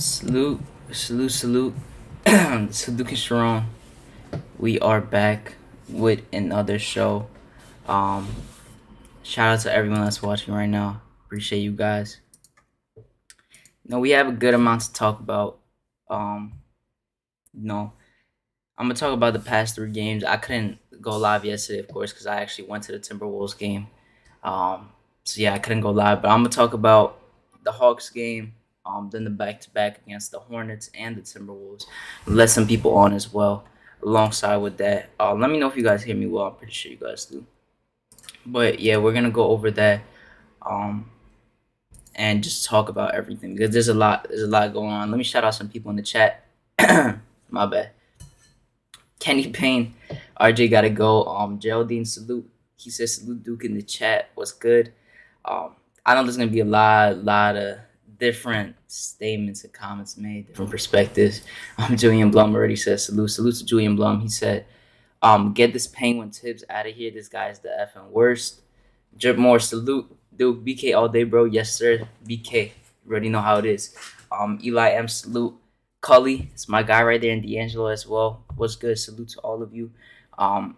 Salute, salute. It's HadukenSharon. We are back with another show. Um, Shout out to everyone that's watching right now. Appreciate you guys. We have a good amount to talk about. Um, you know, I'm gonna talk about the past three games. I couldn't go live yesterday, of course, because I actually went to the Timberwolves game. Um, so yeah, I couldn't go live, but I'm gonna talk about the Hawks game. Then the back-to-back against the Hornets and the Timberwolves. Let some people on as well, alongside with that. Let me know if you guys hear me well. I'm pretty sure you guys do. But yeah, we're gonna go over that, um, and just talk about everything because there's a lot. There's a lot going on. Let me shout out some people in the chat. My bad. Kenny Payne, RJ gotta go. Geraldine salute. He says salute Duke in the chat. What's good? I know there's gonna be a lot of different statements and comments made, different perspectives. Julian Blum already says salute to Julian Blum. He said, get this Penguin Tibbs out of here. This guy's the effing worst. Drip Moore, salute. Duke, BK all day, bro. Yes, sir. BK. You already know how it is. Eli M, salute. Cully, it's my guy right there, and D'Angelo as well. What's good? Salute to all of you.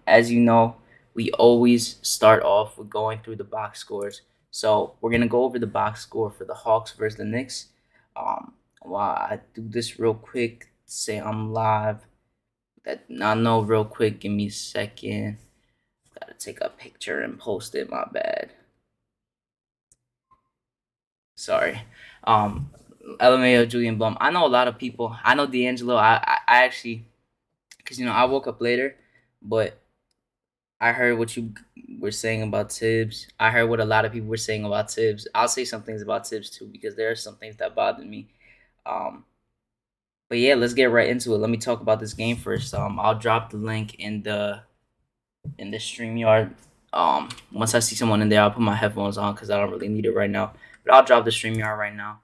As you know, we always start off with going through the box scores. So we're gonna go over the box score for the Hawks versus the Knicks. While I do this real quick, say I'm live. I know real quick. Give me a second. Gotta take a picture and post it. My bad. Sorry. LMAO Julian Blum. I know a lot of people. I know D'Angelo. I actually, because I woke up later, but I heard what you were saying about Tibbs. I heard what a lot of people were saying about Tibbs. I'll say some things about Tibbs too because there are some things that bothered me. But yeah, let's get right into it. Let me talk about this game first. I'll drop the link in the StreamYard. Once I see someone in there, I'll put my headphones on because I don't really need it right now. But I'll drop the StreamYard right now.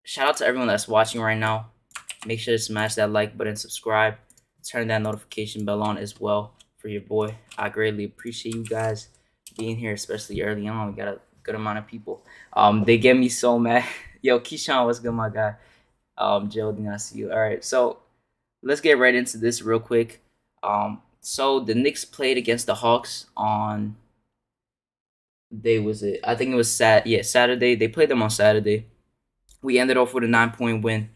Shout out to everyone that's watching right now. Make sure to smash that like button, subscribe, turn that notification bell on as well for your boy. I greatly appreciate you guys being here, especially early on. We got a good amount of people. They get me so mad. Yo, Keyshawn, what's good, my guy? Geraldine, I see you. All right, so let's get right into this real quick. So the Knicks played against the Hawks on I think it was Saturday. They played them on Saturday. We ended off with a 9-point win.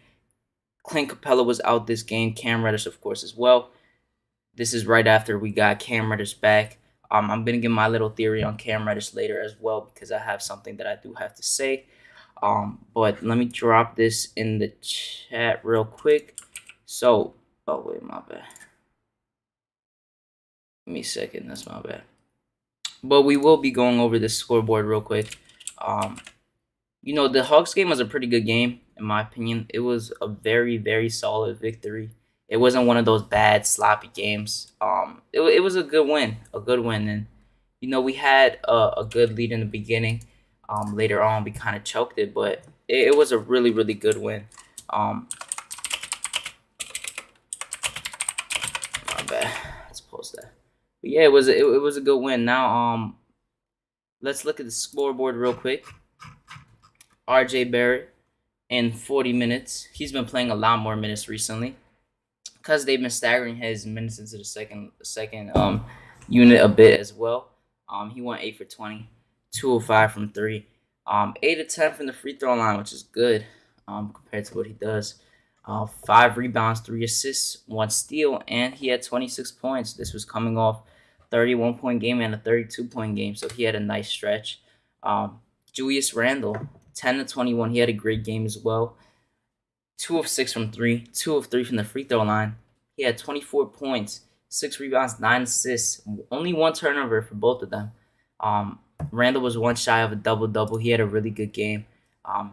Clint Capella was out this game. Cam Reddish, of course, as well. This is right after we got Cam Reddish back. I'm going to give my little theory on Cam Reddish later as well because I have something that I do have to say. But let me drop this in the chat real quick. So, oh, wait, my bad. Give me a second. That's my bad. But we will be going over this scoreboard real quick. The Hawks game was a pretty good game, in my opinion. It was a very, very solid victory. It wasn't one of those bad, sloppy games. It was a good win. And, we had a good lead in the beginning. Later on, we kind of choked it, but it was a really, really good win. My bad. Let's post that. But yeah, it was a good win. Now, let's look at the scoreboard real quick. RJ Barrett in 40 minutes. He's been playing a lot more minutes recently because they've been staggering his minutes into the second unit a bit as well. He went 8 for 20, 205 from 3, 8 of 10 from the free throw line, which is good compared to what he does. 5 rebounds, 3 assists, 1 steal, and he had 26 points. This was coming off 31-point game and a 32-point game, so he had a nice stretch. Julius Randle, 10 of 21. He had a great game as well. 2 of 6 from 3, 2 of 3 from the free throw line. He had 24 points, 6 rebounds, 9 assists, only 1 turnover for both of them. Randle was 1 shy of a double-double. He had a really good game.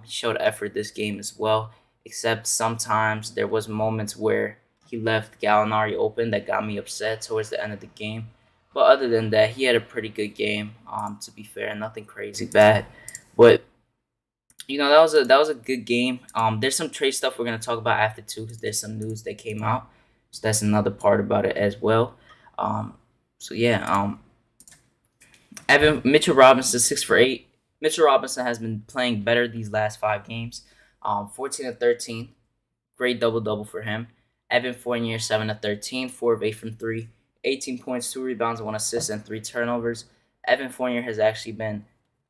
He showed effort this game as well, except sometimes there was moments where he left Gallinari open that got me upset towards the end of the game. But other than that, he had a pretty good game. To be fair, nothing crazy bad. But that was a good game. There's some trade stuff we're gonna talk about after too, because there's some news that came out. So that's another part about it as well. Mitchell Robinson 6 for 8. Mitchell Robinson has been playing better these last 5 games. 14 to 13. Great double double for him. Evan Fournier, 7 to 13, 4 of 8 from 3, 18 points, 2 rebounds, 1 assist, and 3 turnovers. Evan Fournier has actually been,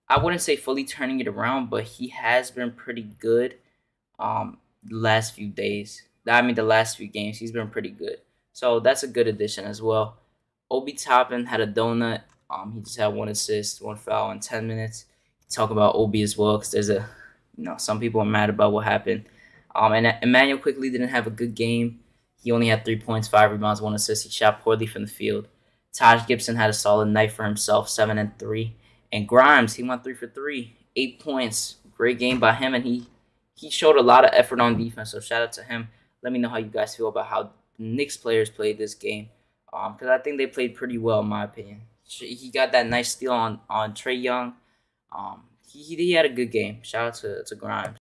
I wouldn't say fully turning it around, but he has been pretty good the last few days. The last few games. He's been pretty good. So that's a good addition as well. Obi Toppin had a donut. He just had 1 assist, 1 foul in 10 minutes. Talk about Obi as well because there's some people are mad about what happened. And Emmanuel quickly didn't have a good game. He only had 3 points, 5 rebounds, 1 assist. He shot poorly from the field. Taj Gibson had a solid night for himself, 7 and 3. And Grimes, he went 3 for 3, 8 points. Great game by him, and he showed a lot of effort on defense. So shout out to him. Let me know how you guys feel about how the Knicks players played this game, because I think they played pretty well in my opinion. He got that nice steal on Trae Young. He had a good game. Shout out to Grimes.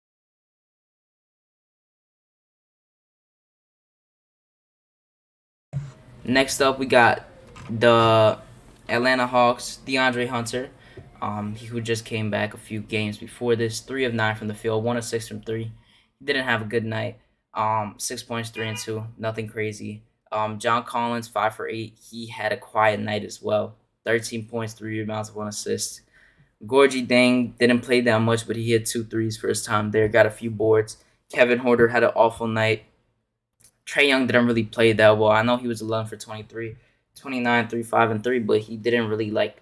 Next up, we got the Atlanta Hawks, DeAndre Hunter. He who just came back a few games before this, 3 of 9 from the field, 1 of 6 from 3. He didn't have a good night. 6 points, 3 and 2, nothing crazy. John Collins, 5 for 8. He had a quiet night as well. 13 points, 3 rebounds, 1 assist. Gorgie Dang didn't play that much, but he hit 2 threes for his time there. Got a few boards. Kevin Horter had an awful night. Trae Young didn't really play that well. I know he was 11 for 23, 29, 3, 5, and 3, but he didn't really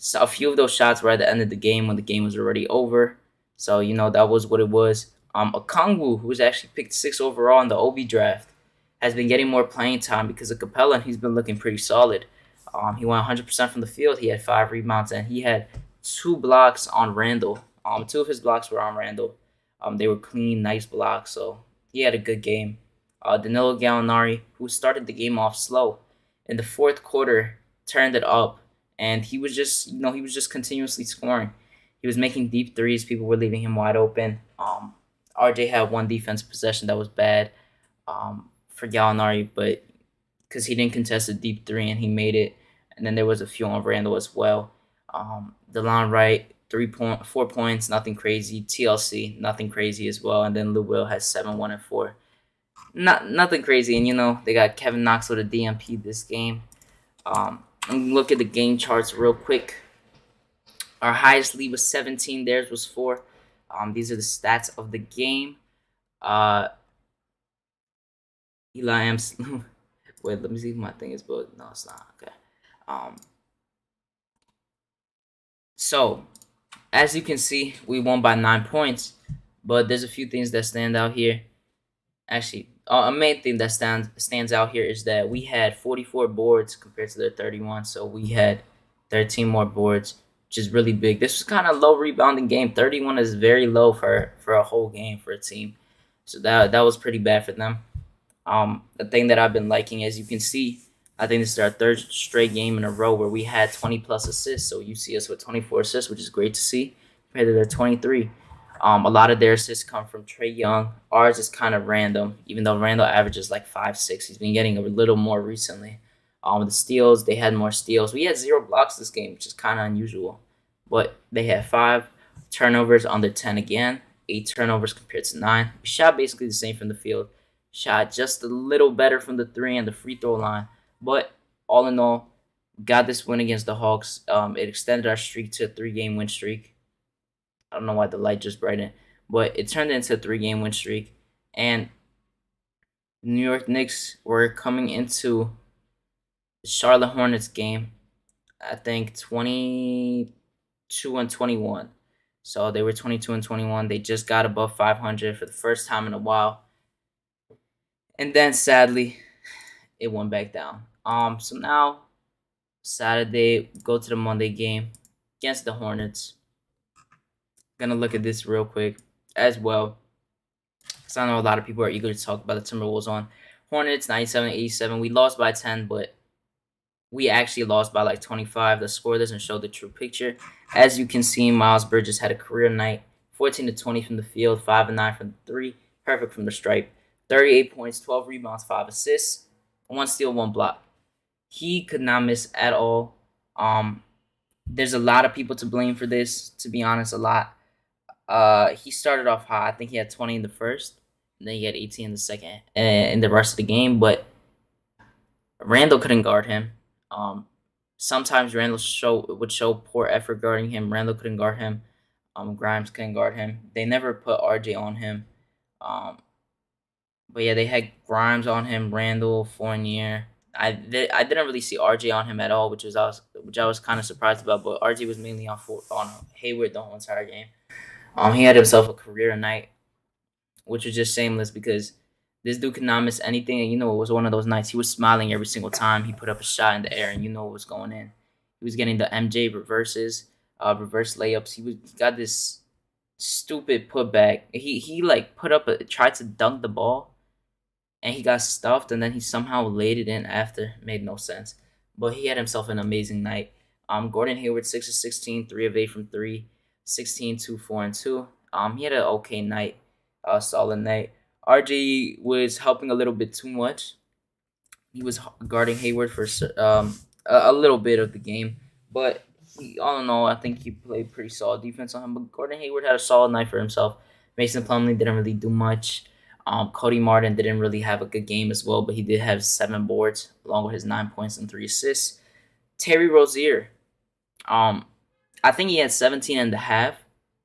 so a few of those shots were at the end of the game when the game was already over. So, that was what it was. Okongwu, who was actually picked 6 overall in the OB draft, has been getting more playing time because of Capella, and he's been looking pretty solid. He went 100% from the field. He had 5 rebounds, and he had 2 blocks on Randall. 2 of his blocks were on Randall. They were clean, nice blocks, so he had a good game. Danilo Gallinari, who started the game off slow, in the fourth quarter, turned it up, and he was just continuously scoring. He was making deep threes. People were leaving him wide open. RJ had 1 defensive possession that was bad for Gallinari, but because he didn't contest a deep 3 and he made it. And then there was a few on Randall as well. DeLon Wright, 4 points, nothing crazy. TLC, nothing crazy as well. And then Lou Will has 7, 1, and 4. Nothing crazy. And they got Kevin Knox with a DMP this game. Look at the game charts real quick. Our highest lead was 17. Theirs was 4. These are the stats of the game. Eli Amsler. Wait, let me see if my thing is booked. No, it's not. Okay. So, as you can see, we won by 9 points. But there's a few things that stand out here. Actually, a main thing that stands out here is that we had 44 boards compared to their 31. So we had 13 more boards, which is really big. This was kind of low rebounding game. 31 is very low for a whole game for a team. So that was pretty bad for them. The thing that I've been liking, as you can see, I think this is our 3rd straight game in a row where we had 20-plus assists. So you see us with 24 assists, which is great to see, compared to their 23. A lot of their assists come from Trae Young. Ours is kind of random, even though Randall averages 5-6. He's been getting a little more recently. The steals, they had more steals. We had 0 blocks this game, which is kind of unusual. But they had 5 turnovers under 10 again. 8 turnovers compared to 9. We shot basically the same from the field. Shot just a little better from the 3 and the free throw line. But all in all, got this win against the Hawks. It extended our streak to a 3-game win streak. I don't know why the light just brightened, but it turned into a 3-game win streak. And New York Knicks were coming into the Charlotte Hornets game, I think 22 and 21. So they were 22 and 21. They just got above 500 for the first time in a while. And then sadly, it went back down. So now Saturday, go to the Monday game against the Hornets. Gonna look at this real quick as well, because I know a lot of people are eager to talk about the Timberwolves on Hornets 97-87. We lost by 10, but we actually lost by 25. The score doesn't show the true picture. As you can see, Miles Bridges had a career night, 14 to 20 from the field, 5 and 9 from the 3, perfect from the stripe, 38 points, 12 rebounds, 5 assists, 1 steal, 1 block. He could not miss at all. There's a lot of people to blame for this, to be honest, a lot. He started off hot. I think he had 20 in the first, and then he had 18 in the second, and in the rest of the game. But Randall couldn't guard him. Um, Sometimes Randall would show poor effort guarding him. Randall couldn't guard him. Grimes couldn't guard him. They never put RJ on him. Um, but yeah, they had Grimes on him, Randall, Fournier. I didn't really see RJ on him at all, which I was kind of surprised about. But RJ was mainly on Hayward the whole entire game. He had himself a career night, which was just shameless because this dude could not miss anything. And it was one of those nights. He was smiling every single time he put up a shot in the air, and it was going in. He was getting the MJ reverses, reverse layups. He got this stupid putback. He like tried to dunk the ball, and he got stuffed, and then he somehow laid it in after. Made no sense. But he had himself an amazing night. Gordon Hayward 6 of 16, 3 of 8 from 3, 16, 2, 4, and 2. He had an okay night, solid night. RJ was helping a little bit too much. He was guarding Hayward for a little bit of the game, but all in all, I think he played pretty solid defense on him. But Gordon Hayward had a solid night for himself. Mason Plumlee didn't really do much. Cody Martin didn't really have a good game as well, but he did have 7 boards along with his 9 points and 3 assists. Terry Rozier, I think he had 17 and a half.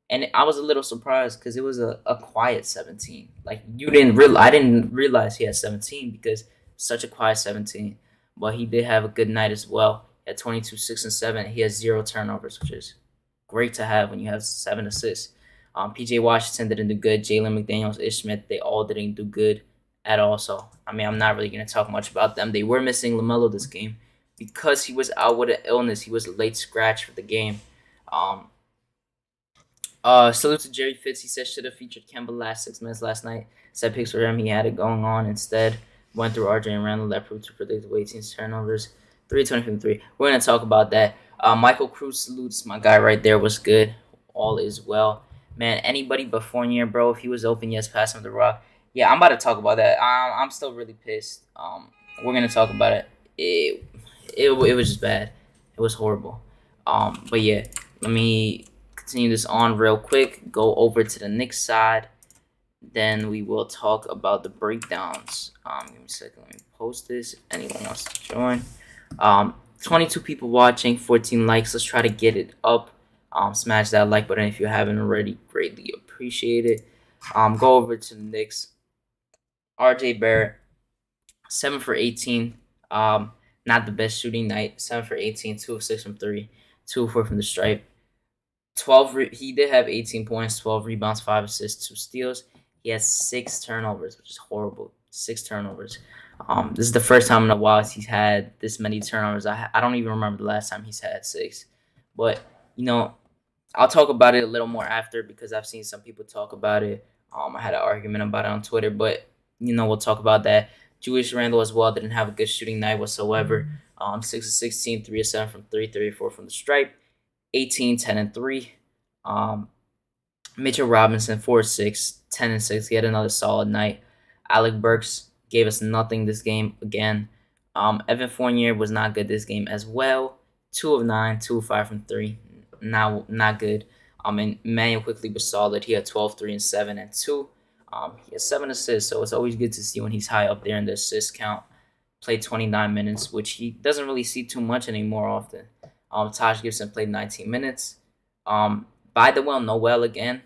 And I was a little surprised because it was a quiet 17. Like I didn't realize he had 17 because such a quiet 17. But he did have a good night as well. He had 22, 6, and 7. He has 0 turnovers, which is great to have when you have 7 assists. PJ Washington didn't do good. Jalen McDaniels, Ish Smith, they all didn't do good at all. So, I'm not really going to talk much about them. They were missing LaMelo this game because he was out with an illness. He was a late scratch for the game. Salute to Jerry Fitz. He said should have featured Kemba last 6 minutes last night. Set picks for him. He had it going on. Instead, went through RJ and Randall. That proved to predict the 18 turnovers. 320 from 3. We're going to talk about that. Michael Cruz salutes. My guy right there was good. All is well. Man, anybody but Fournier, bro, if he was open, yes, pass him the rock. Yeah, I'm about to talk about that. I'm still really pissed. We're going to talk about it. It was just bad. It was horrible. But yeah, let me continue this on real quick. Go over to the Knicks side. Then we will talk about the breakdowns. Give me a second. Let me post this if anyone wants to join. 22 people watching, 14 likes. Let's try to get it up. Smash that like button if you haven't already. Greatly appreciate it. Go over to the Knicks. RJ Barrett, 7 for 18. Not the best shooting night. 7 for 18, 2 of 6 from 3, 2 of 4 from the stripe. He did have 18 points, 12 rebounds, 5 assists, 2 steals. He has 6 turnovers, which is horrible. 6 turnovers. This is the first time in a while he's had this many turnovers. I don't even remember the last time he's had 6. But, I'll talk about it a little more after because I've seen some people talk about it. I had an argument about it on Twitter, but, we'll talk about that. Julius Randle as well didn't have a good shooting night whatsoever. 6 of 16, 3 of 7 from 3, 3 of 4 from the stripe. 18, 10, and 3. Mitchell Robinson, 4 of 6, 10 and 6. He had another solid night. Alec Burks gave us nothing this game again. Evan Fournier was not good this game as well. 2 of 9, 2 of 5 from 3. Not good. And Emmanuel quickly was solid. He had 12, 3, and 7, and 2. He has 7 assists, so it's always good to see when he's high up there in the assist count. Played 29 minutes, which he doesn't really see too much anymore often. Taj Gibson played 19 minutes. By the way, Noel again.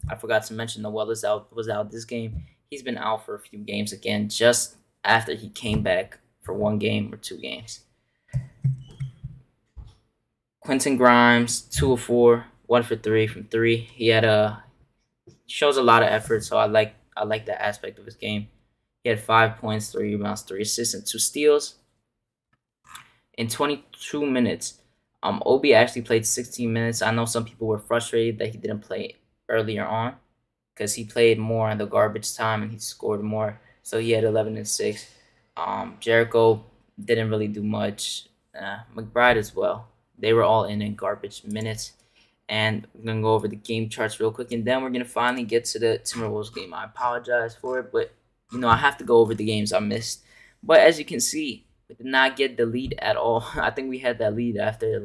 I forgot to mention Noel was out this game. He's been out for a few games again, just after he came back for 1 game or 2 games. Quentin Grimes, 2 of 4, 1 for 3 from 3. He shows a lot of effort, so I like that aspect of his game. He had 5 points, 3 rebounds, 3 assists, and 2 steals. In 22 minutes, Obi actually played 16 minutes. I know some people were frustrated that he didn't play earlier on because he played more in the garbage time and he scored more. So he had 11 and 6. Jericho didn't really do much. McBride as well. They were all in garbage minutes. And we're going to go over the game charts real quick. And then we're going to finally get to the Timberwolves game. I apologize for it, but, I have to go over the games I missed. But as you can see, we did not get the lead at all. I think we had that lead after,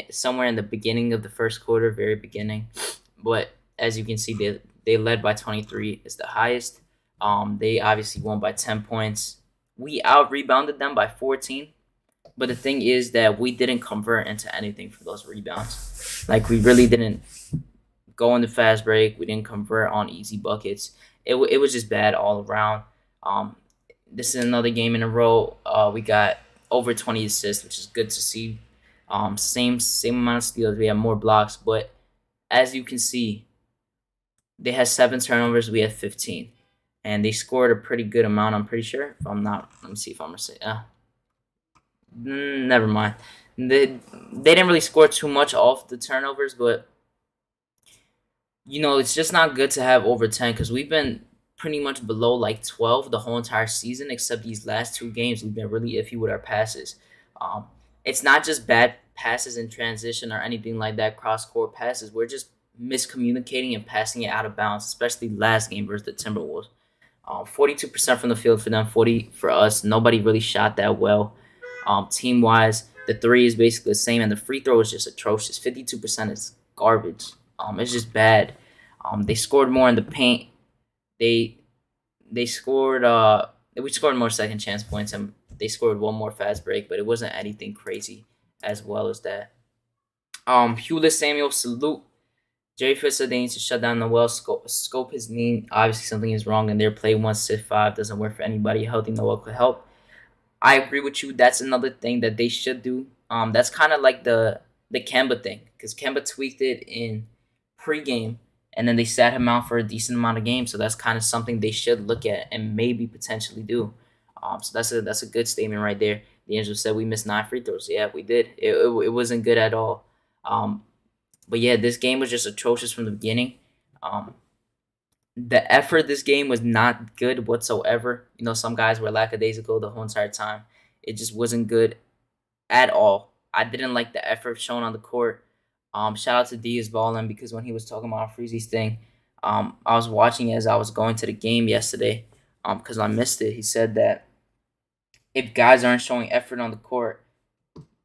somewhere in the beginning of the first quarter, very beginning. But as you can see, they led by 23 is the highest. They obviously won by 10 points. We out rebounded them by 14. But the thing is that we didn't convert into anything for those rebounds. Like, we really didn't go in the fast break. We didn't convert on easy buckets. It was just bad all around. Um, this is another game in a row. We got over 20 assists, which is good to see. Same amount of steals. We have more blocks, but as you can see, they had 7 turnovers. We had 15, and they scored a pretty good amount. I'm pretty sure. If I'm not, let me see if I'm gonna say. Never mind. They didn't really score too much off the turnovers, but it's just not good to have over 10 because we've been pretty much below like 12 the whole entire season, except these last 2 games. We've been really iffy with our passes. Um, it's not just bad passes in transition or anything like that, cross-court passes. We're just miscommunicating and passing it out of bounds, especially last game versus the Timberwolves. 42% from the field for them, 40 for us. Nobody really shot that well. Team-wise, the three is basically the same, and the free throw is just atrocious. 52% is garbage. It's just bad. They scored more in the paint. They scored. We scored more second chance points, and they scored one more fast break, but it wasn't anything crazy as well as that. Hewlett Samuel, salute. Jerry Fisher, they need to shut down Noel. Scope his knee. Obviously, something is wrong in there. Play 1, sit 5. Doesn't work for anybody. Healthy Noel could help. I agree with you. That's another thing that they should do. That's kind of like the Kemba thing, because Kemba tweaked it in pregame, and then they sat him out for a decent amount of games. So that's kind of something they should look at and maybe potentially do. So that's a good statement right there. The Angels said we missed 9 free throws. Yeah, we did. It wasn't good at all. But yeah, this game was just atrocious from the beginning. The effort this game was not good whatsoever. Some guys were lackadaisical the whole entire time. It just wasn't good at all. I didn't like the effort shown on the court. Shout out to Diaz Ballin, because when he was talking about Freezy's thing, I was watching as I was going to the game yesterday, because I missed it. He said that if guys aren't showing effort on the court,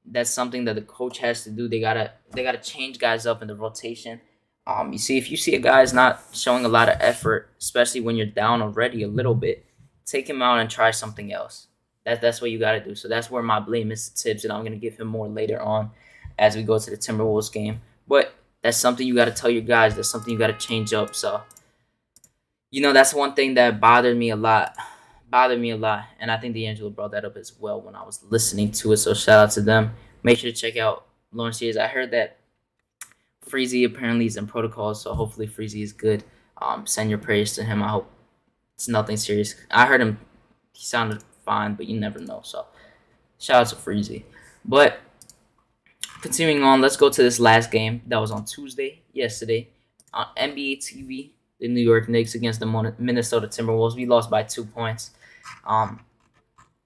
that's something that the coach has to do. They gotta change guys up in the rotation. If you see a guy is not showing a lot of effort, especially when you're down already a little bit, take him out and try something else. That's what you gotta do. So that's where my blame is to Tibbs, and I'm gonna give him more later on as we go to the Timberwolves game. But that's something you gotta tell your guys. That's something you gotta change up. So that's one thing that bothered me a lot. And I think D'Angelo brought that up as well when I was listening to it. So shout out to them. Make sure to check out Lawrence Sears. I heard that Freezy apparently is in protocol, so hopefully Freezy is good. Send your prayers to him. I hope it's nothing serious. I heard him; he sounded fine, but you never know. So shout out to Freezy. But continuing on, let's go to this last game that was on Tuesday, yesterday, on NBA TV. The New York Knicks against the Minnesota Timberwolves. We lost by 2 points.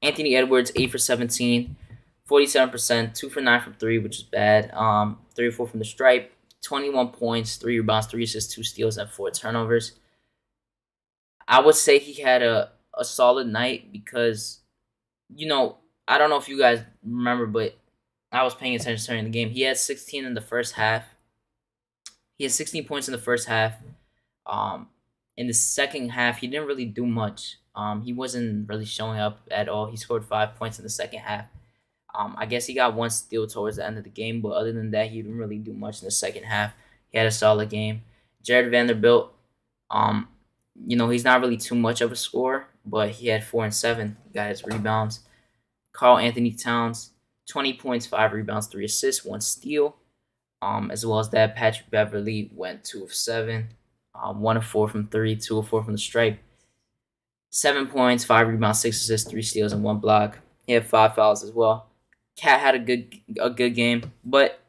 Anthony Edwards, 8 for 17, 47%, 2 for 9 from 3, which is bad. 3 or 4 from the stripe, 21 points, 3 rebounds, 3 assists, 2 steals, and 4 turnovers. I would say he had a solid night because, I don't know if you guys remember, but I was paying attention during the game. He had 16 in the first half. He had 16 points in the first half. In the second half, he didn't really do much. He wasn't really showing up at all. He scored 5 points in the second half. I guess he got 1 steal towards the end of the game, but other than that, he didn't really do much in the second half. He had a solid game. Jared Vanderbilt, he's not really too much of a scorer, but he had 4 and 7. He got his rebounds. Karl-Anthony Towns, 20 points, 5 rebounds, 3 assists, 1 steal. As well as that, Patrick Beverly went 2 of 7. 1 of 4 from 3, 2 of 4 from the stripe. 7 points, 5 rebounds, 6 assists, 3 steals, and 1 block. He had 5 fouls as well. Cat had a good game, but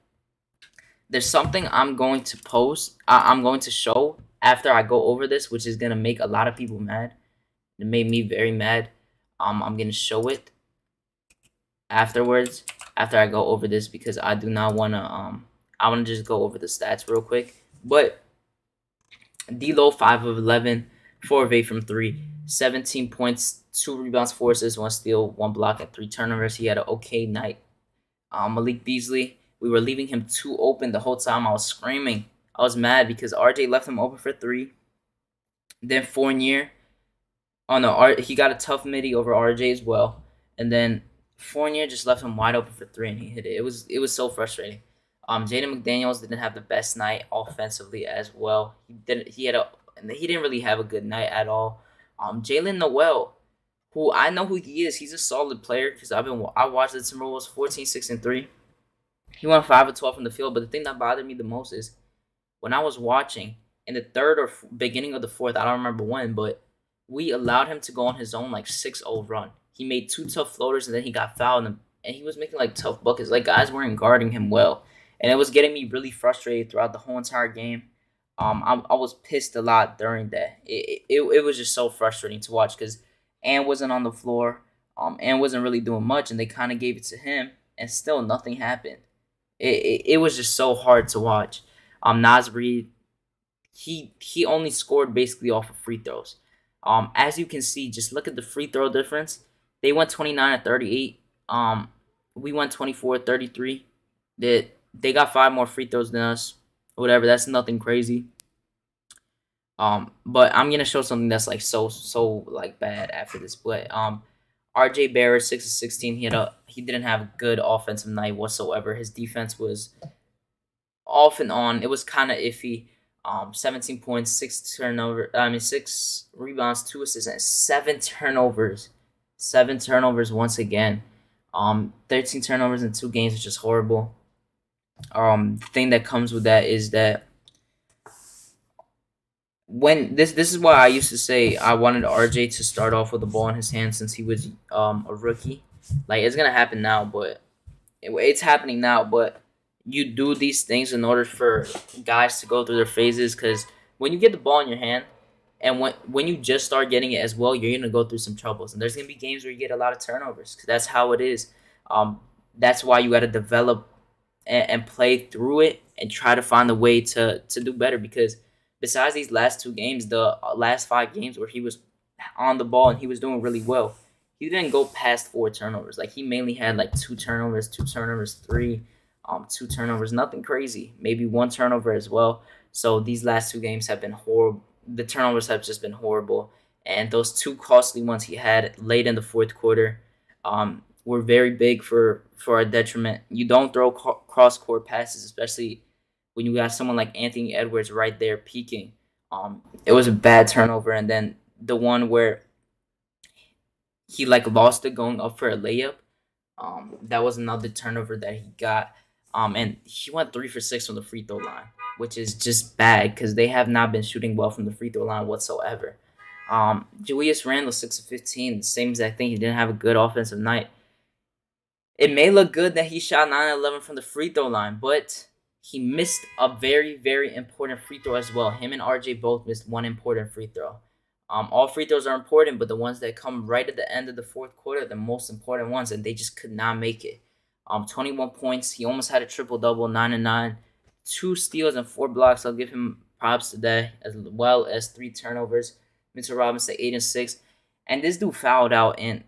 there's something I'm going to post. I'm going to show after I go over this, which is gonna make a lot of people mad. It made me very mad. I'm gonna show it afterwards after I go over this because I do not wanna. I wanna just go over the stats real quick, but. D'Lo, 5 of 11, 4 of 8 from 3, 17 points, 2 rebounds, 4 assists, 1 steal, 1 block, and 3 turnovers. He had an okay night. Malik Beasley, we were leaving him too open the whole time. I was screaming I was mad because RJ left him open for three. Then Fournier, oh no, he got a tough midi over RJ as well, and then Fournier just left him wide open for three and he hit it. It was so frustrating. Jaden McDaniels didn't have the best night offensively as well. He didn't really have a good night at all. Jalen Noel, who I know who he is, he's a solid player because I watched the Timberwolves 14-6-3. He went 5 of 12 from the field, but the thing that bothered me the most is when I was watching in the third or beginning of the fourth, I don't remember when, but we allowed him to go on his own like 6-0 run. He made two tough floaters and then he got fouled and he was making like tough buckets. Like guys weren't guarding him well, and it was getting me really frustrated throughout the whole entire game. I was pissed a lot during that. It was just so frustrating to watch because Ann wasn't on the floor. Ann wasn't really doing much, and they kind of gave it to him, and still nothing happened. It was just so hard to watch. Naz Reid, he only scored basically off of free throws. As you can see, just look at the free throw difference. They went 29-38. We went 24-33. They got 5 more free throws than us. Whatever, that's nothing crazy. But I'm gonna show something that's like so like bad after this. But RJ Barrett 6 of 16. He didn't have a good offensive night whatsoever. His defense was off and on. It was kind of iffy. 17 points, 6 rebounds, 2 assists, and 7 turnovers. 7 turnovers once again. 13 turnovers in 2 games, which is horrible. The thing that comes with that is that when this is why I used to say I wanted RJ to start off with the ball in his hand since he was a rookie. Like it's gonna happen now, but it's happening now. But you do these things in order for guys to go through their phases. Because when you get the ball in your hand, and when you just start getting it as well, you're gonna go through some troubles, and there's gonna be games where you get a lot of turnovers. Because that's how it is. That's why you got to develop and play through it and try to find a way to do better. Because besides these last 2 games, the last 5 games where he was on the ball and he was doing really well, he didn't go past 4 turnovers. Like he mainly had like 2 turnovers, 3, 2 turnovers, nothing crazy. Maybe 1 turnover as well. So these last 2 games have been horrible. The turnovers have just been horrible, and those 2 costly ones he had late in the fourth quarter were very big for our detriment. You don't throw cross court passes, especially when you got someone like Anthony Edwards right there peaking. It was a bad turnover, and then the one where he like lost it going up for a layup. That was another turnover that he got. And he went 3 for 6 from the free throw line, which is just bad because they have not been shooting well from the free throw line whatsoever. Julius Randle 6 of 15, same exact thing. He didn't have a good offensive night. It may look good that he shot 9-11 from the free throw line, but he missed a very, very important free throw as well. Him and RJ both missed one important free throw. All free throws are important, but the ones that come right at the end of the fourth quarter are the most important ones, and they just could not make it. 21 points. He almost had a triple-double, 9 and 9. 2 steals and 4 blocks. I'll give him props today, as well as 3 turnovers. Mitchell Robinson, 8 and 6. And this dude fouled out, and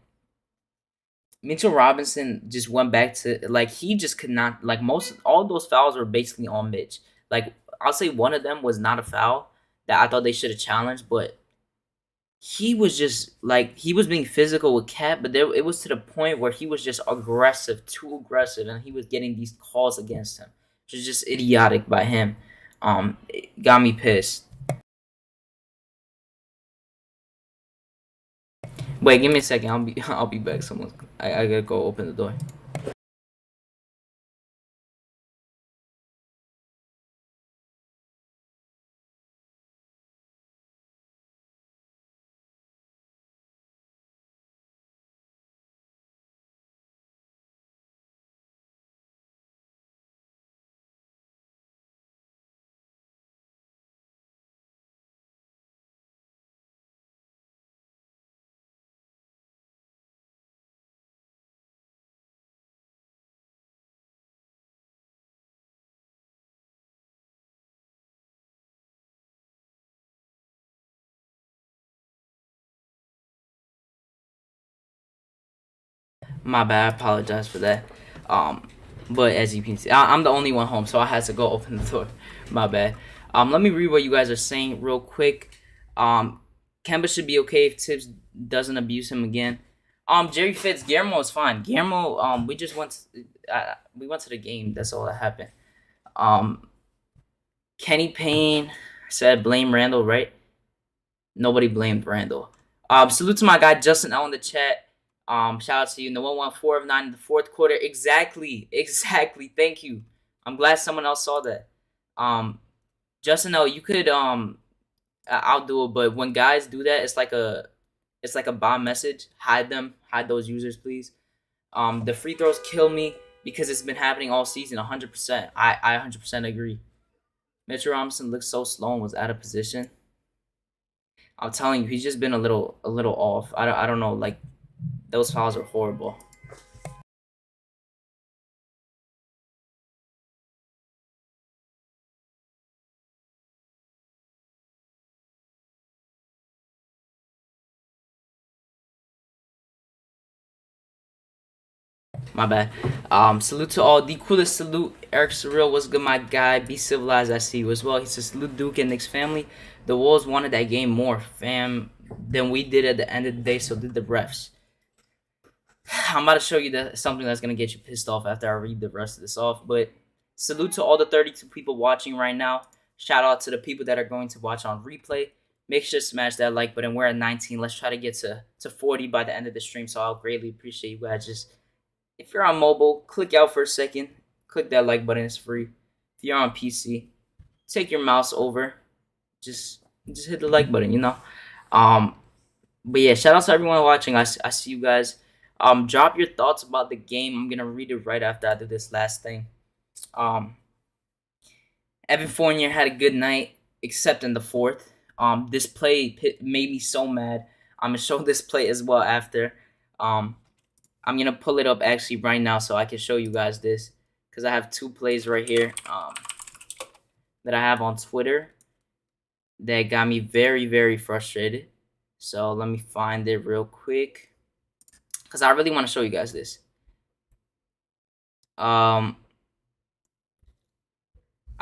Mitchell Robinson just went back to, like, he just could not, like, all those fouls were basically on Mitch. Like, I'll say one of them was not a foul that I thought they should have challenged, but he was just, like, he was being physical with Cat, but it was to the point where he was just aggressive, too aggressive, and he was getting these calls against him, which is just idiotic by him. It got me pissed. Wait, give me a second. I'll be back. I gotta go open the door. My bad. I apologize for that. But as you can see, I'm the only one home, so I had to go open the door. My bad. Let me read what you guys are saying real quick. Um, Kemba should be okay if Tibbs doesn't abuse him again. Jerry Fitz, Guillermo is fine. Guillermo, we just we went to the game. That's all that happened. Um, Kenny Payne said blame Randall, right? Nobody blamed Randall. Salute to my guy Justin L in the chat. Shout out to you. Noah won 4 of 9 in the fourth quarter. Exactly. Thank you. I'm glad someone else saw that. Justin L, you could I'll do it, but when guys do that, it's like a bomb message. Hide them. Hide those users, please. The free throws kill me because it's been happening all season. 100%. I 100% agree. Mitchell Robinson looked so slow and was out of position. I'm telling you, he's just been a little off. I don't know. Like those fouls are horrible. My bad. Salute to all. The coolest salute. Eric Surreal, what's good, my guy? Be civilized, I see you as well. He says, salute Duke and Knicks family. The Wolves wanted that game more, fam, than we did at the end of the day, so did the refs. I'm about to show you something that's going to get you pissed off after I read the rest of this off. But salute to all the 32 people watching right now. Shout out to the people that are going to watch on replay. Make sure to smash that like button. We're at 19. Let's try to get to 40 by the end of the stream. So I'll greatly appreciate you guys. Just if you're on mobile, click out for a second. Click that like button. It's free. If you're on PC, take your mouse over. Just hit the like button, you know. But yeah, shout out to everyone watching. I see you guys. Drop your thoughts about the game. I'm gonna read it right after I do this last thing. Evan Fournier had a good night, except in the fourth. This play made me so mad. I'm gonna show this play as well after. I'm gonna pull it up actually right now so I can show you guys this because I have two plays right here that I have on Twitter that got me very frustrated. So let me find it real quick because I really want to show you guys this. I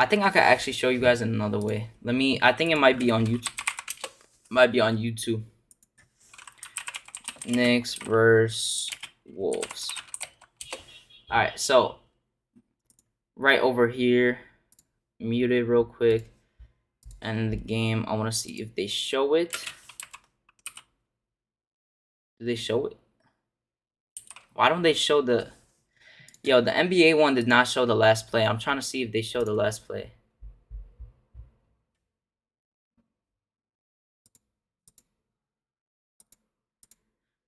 think I could actually show you guys in another way. I think it might be on YouTube. Knicks versus Wolves. Alright, so right over here, mute it real quick. And in the game, I want to see if they show it. Do they show it? Why don't they show the... Yo, the NBA one did not show the last play. I'm trying to see if they show the last play.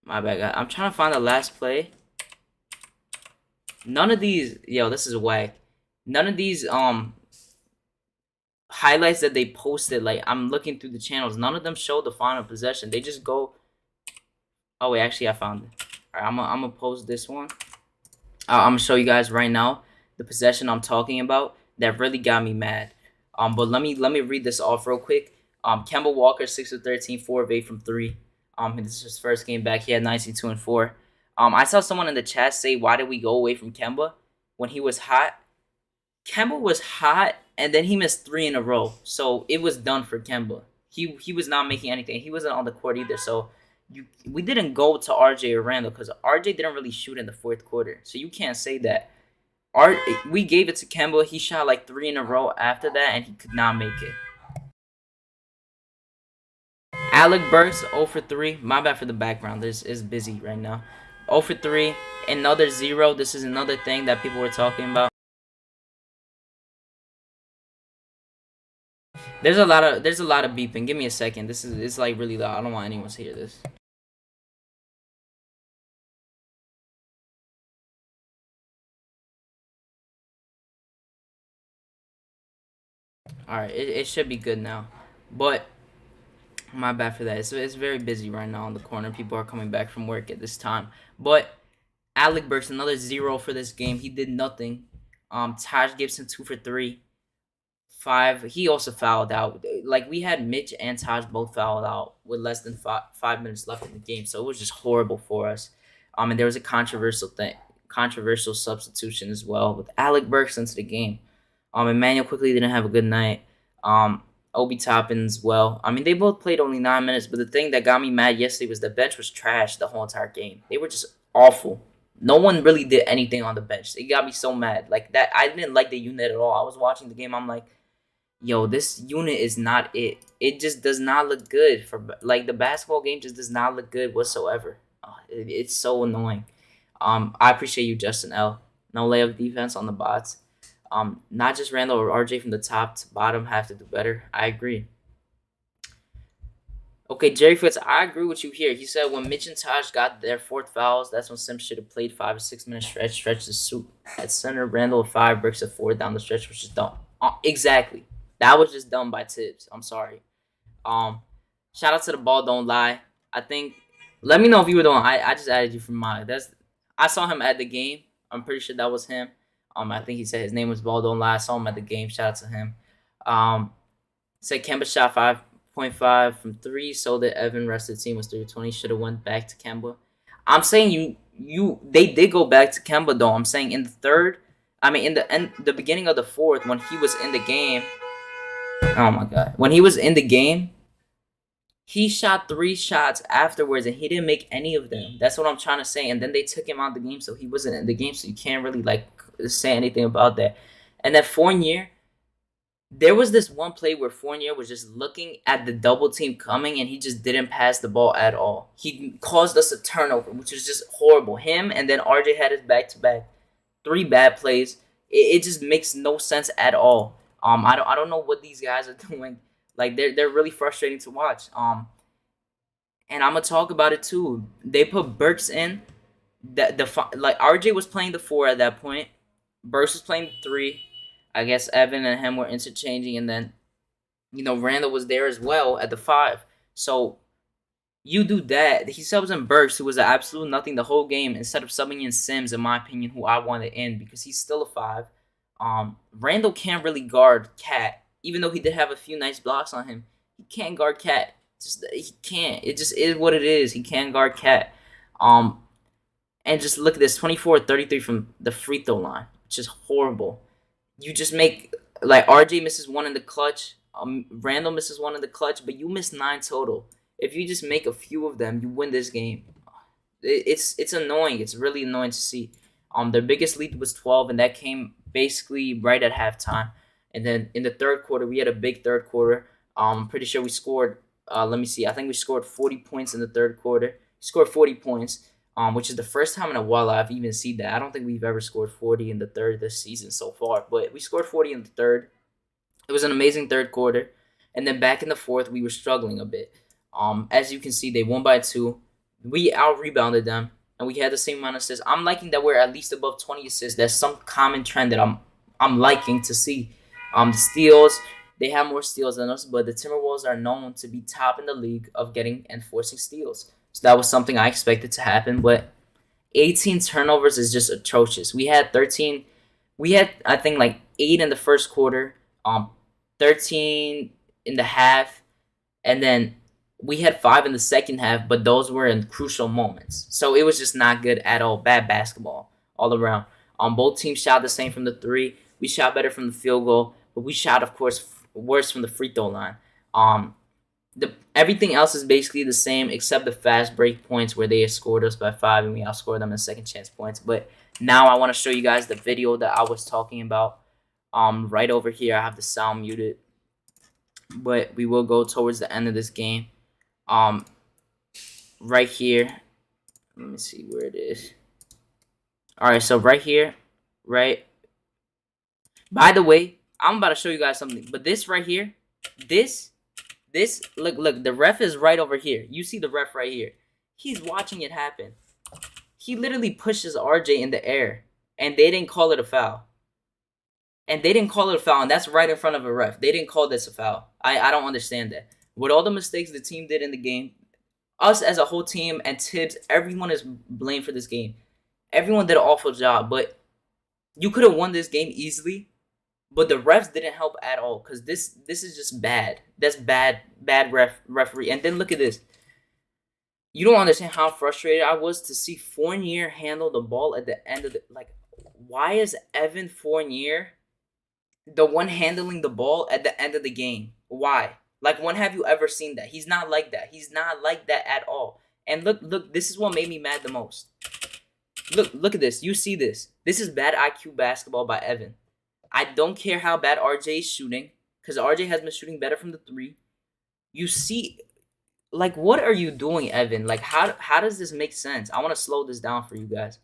My bad, guy. I'm trying to find the last play. None of these... Yo, this is whack. None of these highlights that they posted, like, I'm looking through the channels. None of them show the final possession. They just go... Oh, wait, actually, I found it. All right, I'm gonna post this one. I'm gonna show you guys right now the possession I'm talking about that really got me mad. But let me read this off real quick. Kemba Walker 6 of 13, 4 of 8 from 3. This is his first game back. He had 19, 2 and 4. I saw someone in the chat say, why did we go away from Kemba when he was hot? Kemba was hot, and then he missed 3 in a row, so it was done for Kemba. He was not making anything. He wasn't on the court either, so. We didn't go to RJ or Randall because RJ didn't really shoot in the fourth quarter. So you can't say that. We gave it to Kemba. He shot like 3 in a row after that, and he could not make it. Alec Burks 0 for 3. My bad for the background. This is busy right now. 0 for 3. Another 0. This is another thing that people were talking about. There's a lot of beeping. Give me a second. It's like really loud. I don't want anyone to hear this. Alright, it should be good now. But, my bad for that. It's very busy right now in the corner. People are coming back from work at this time. But, Alec Burks, another 0 for this game. He did nothing. Taj Gibson, 2 for 3. 5. He also fouled out. Like, we had Mitch and Taj both fouled out with less than 5 minutes left in the game. So, it was just horrible for us. And there was a controversial substitution as well with Alec Burks into the game. Emmanuel quickly didn't have a good night. Obi Toppin as well. I mean, they both played only 9 minutes, but the thing that got me mad yesterday was the bench was trash the whole entire game. They were just awful. No one really did anything on the bench. It got me so mad. Like that, I didn't like the unit at all. I was watching the game. I'm like, yo, this unit is not it. It just does not look good for like the basketball game. Just does not look good whatsoever. It's so annoying. I appreciate you, Justin L. No layup defense on the bots. Not just Randall or RJ from the top to bottom have to do better. I agree. Okay, Jerry Fitz, I agree with you here. He said when Mitch and Taj got their fourth fouls, that's when Sims should have played 5 or 6 minute stretch the suit at center. Randall with 5 breaks of 4 down the stretch, which is dumb. Exactly. That was just done by Tibbs. I'm sorry. Shout out to the ball don't lie. I think let me know if you were the one. I just added you from my I saw him at the game. I'm pretty sure that was him. I think he said his name was Ball Don't Lie. I saw him at the game. Shout out to him. Said Kemba shot 5.5 from 3. So that Evan rest of the team was 3-20. Should have went back to Kemba. I'm saying they did go back to Kemba though. I'm saying in the third, in the beginning of the fourth when he was in the game. Oh my god, when he was in the game, he shot 3 shots afterwards and he didn't make any of them. That's what I'm trying to say. And then they took him out of the game, so he wasn't in the game. So you can't really say anything about that. And that Fournier, there was this one play where Fournier was just looking at the double team coming and he just didn't pass the ball at all. He caused us a turnover, which was just horrible. Him and then RJ had his back-to-back. 3 bad plays. It just makes no sense at all. I don't know what these guys are doing. Like they're really frustrating to watch. And I'm gonna talk about it too. They put Burks in. Like RJ was playing the 4 at that point. Burks was playing the 3. I guess Evan and him were interchanging, and then Randall was there as well at the 5. So you do that. He subs in Burks, who was an absolute nothing the whole game, instead of subbing in Sims, in my opinion, who I wanted in because he's still a 5. Randall can't really guard Cat, even though he did have a few nice blocks on him. He can't guard Cat. He can't. It just is what it is. He can't guard Cat. And just look at this, 24-33 from the free throw line, which is horrible. You just make RJ misses 1 in the clutch. Randall misses 1 in the clutch, but you miss 9 total. If you just make a few of them, you win this game. It's annoying. It's really annoying to see. Their biggest lead was 12, and that came basically right at halftime. And then in the third quarter, we had a big third quarter. I'm pretty sure we scored. Let me see. I think we scored 40 points in the third quarter. We scored 40 points, which is the first time in a while I've even seen that. I don't think we've ever scored 40 in the third this season so far, but we scored 40 in the third. It was an amazing third quarter. And then back in the fourth, we were struggling a bit. As you can see, they won by 2. We out-rebounded them, and we had the same amount of assists. I'm liking that we're at least above 20 assists. That's some common trend that I'm liking to see. The steals, they have more steals than us, but the Timberwolves are known to be top in the league of getting and forcing steals. So that was something I expected to happen, but 18 turnovers is just atrocious. We had 13. We had, I think, 8 in the first quarter, 13 in the half, and then we had 5 in the second half, but those were in crucial moments. So it was just not good at all. Bad basketball all around. Both teams shot the same from the 3. We shot better from the field goal, but we shot, of course, worse from the free throw line. Everything else is basically the same except the fast break points where they scored us by 5 and we outscored them in second chance points. But now I want to show you guys the video that I was talking about. Right over here, I have the sound muted, but we will go towards the end of this game. Right here, let me see where it is. All right, so right here, right. By the way, I'm about to show you guys something, but this right here, this, look, the ref is right over here. You see the ref right here. He's watching it happen. He literally pushes RJ in the air, and they didn't call it a foul. And that's right in front of a ref. They didn't call this a foul. I don't understand that. With all the mistakes the team did in the game, us as a whole team and Tibbs, everyone is blamed for this game. Everyone did an awful job, but you could have won this game easily. But the refs didn't help at all because this is just bad. That's bad referee. And then look at this. You don't understand how frustrated I was to see Fournier handle the ball at the end of the why is Evan Fournier The one handling the ball at the end of the game. Why? Like, when have you ever seen that? He's not like that. He's not like that at all. And look, this is what made me mad the most. Look at this. You see this. This is bad IQ basketball by Evan. I don't care how bad RJ is shooting, because RJ has been shooting better from the three. You see, like, what are you doing, Evan? Like, how does this make sense? I want to slow this down for you guys.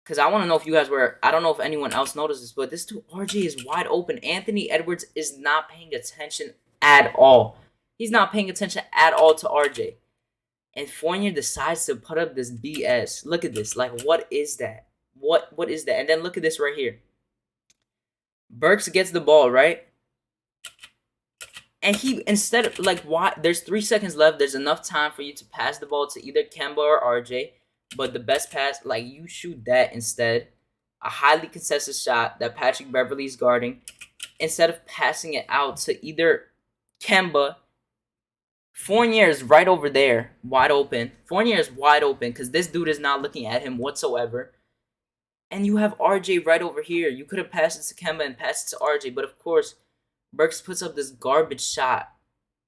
Because I want to know if you guys were, I don't know if anyone else noticed this, but this dude, RJ, is wide open. Anthony Edwards is not paying attention at all. He's not paying attention at all to RJ. And Fournier decides to put up this BS. Look at this. Like, what is that? What is that? And then look at this right here. Burks gets the ball, right? And he, instead of, like, why? There's 3 seconds left. There's enough time for you to pass the ball to either Kemba or RJ. But the best pass, like, you shoot that instead. A highly contested shot that Patrick Beverley's guarding. Instead of passing it out to either Kemba. Fournier is right over there, wide open. Fournier is wide open because this dude is not looking at him whatsoever. And you have RJ right over here. You could have passed it to Kemba and passed it to RJ. But, of course, Burks puts up this garbage shot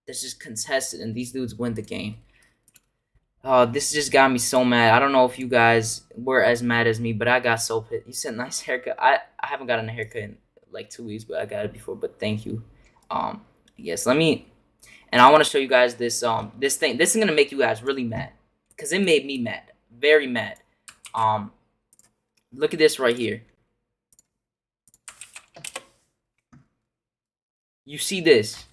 that's just contested. And these dudes win the game. This just got me so mad. I don't know if you guys were as mad as me, but I got so pissed. You said nice haircut. I haven't gotten a haircut in like 2 weeks, but I got it before. But thank you. Yes, let me... And I want to show you guys this this thing. This is gonna make you guys really mad, cause it made me mad, very mad. Look at this right here. You see this?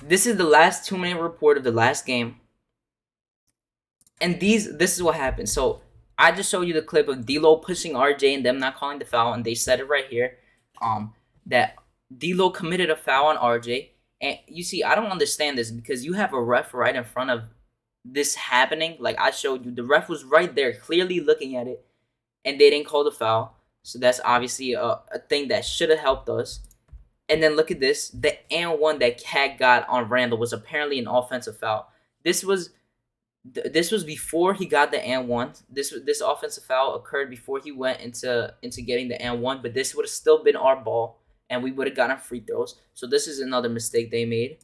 This is the last 2-minute report of the last game, and this is what happened. So I just showed you the clip of D'Lo pushing RJ and them not calling the foul, and they said it right here. That D'Lo committed a foul on RJ. And you see, I don't understand this because you have a ref right in front of this happening. Like I showed you, the ref was right there clearly looking at it, and they didn't call the foul. So that's obviously a thing that should have helped us. And then look at this. The and one that Cat got on Randall was apparently an offensive foul. This was before he got the and one. This offensive foul occurred before he went into getting the and one, but this would have still been our ball. And we would have gotten free throws. So this is another mistake they made.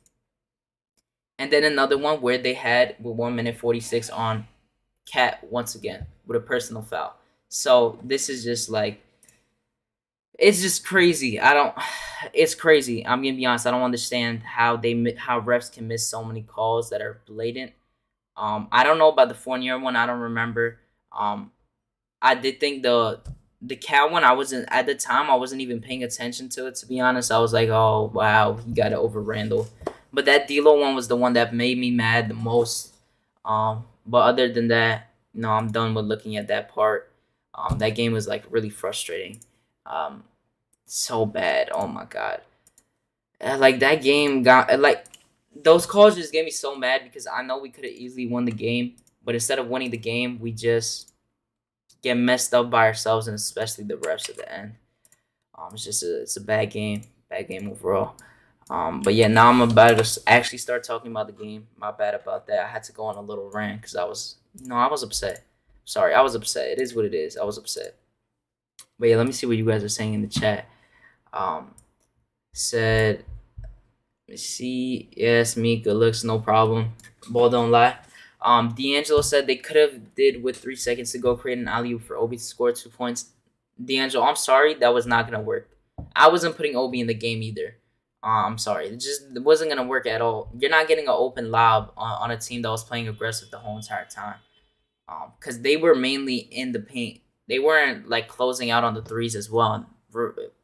And then another one where they had with 1:46 on Cat once again with a personal foul. So this is just like, it's just crazy. It's crazy. I'm gonna be honest. I don't understand how refs can miss so many calls that are blatant. I don't know about the Fournier one. I don't remember. I did think the Cat one, I wasn't even paying attention to it, to be honest. I was like, oh, wow, he got it over Randall. But that D'Lo one was the one that made me mad the most. But other than that, no, I'm done with looking at that part. That game was, like, really frustrating. So bad. Oh, my God. Like, that game got, like, those calls just gave me so mad because I know we could have easily won the game. But instead of winning the game, we just get messed up by ourselves, and especially the refs at the end. It's a bad game overall. But yeah, now I'm about to actually start talking about the game. My bad about that. I had to go on a little rant because I was upset. Sorry, I was upset. It is what it is. I was upset. But yeah, let me see what you guys are saying in the chat. Said, let me see. Yes, me. Good looks, no problem. Ball don't lie. D'Angelo said they could have did with 3 seconds to go create an alley-oop for Obi to score 2 points. D'Angelo, I'm sorry, that was not gonna work. I wasn't putting Obi in the game either. I'm sorry, it wasn't gonna work at all. You're not getting an open lob on a team that was playing aggressive the whole entire time. Because they were mainly in the paint. They weren't like closing out on the threes as well.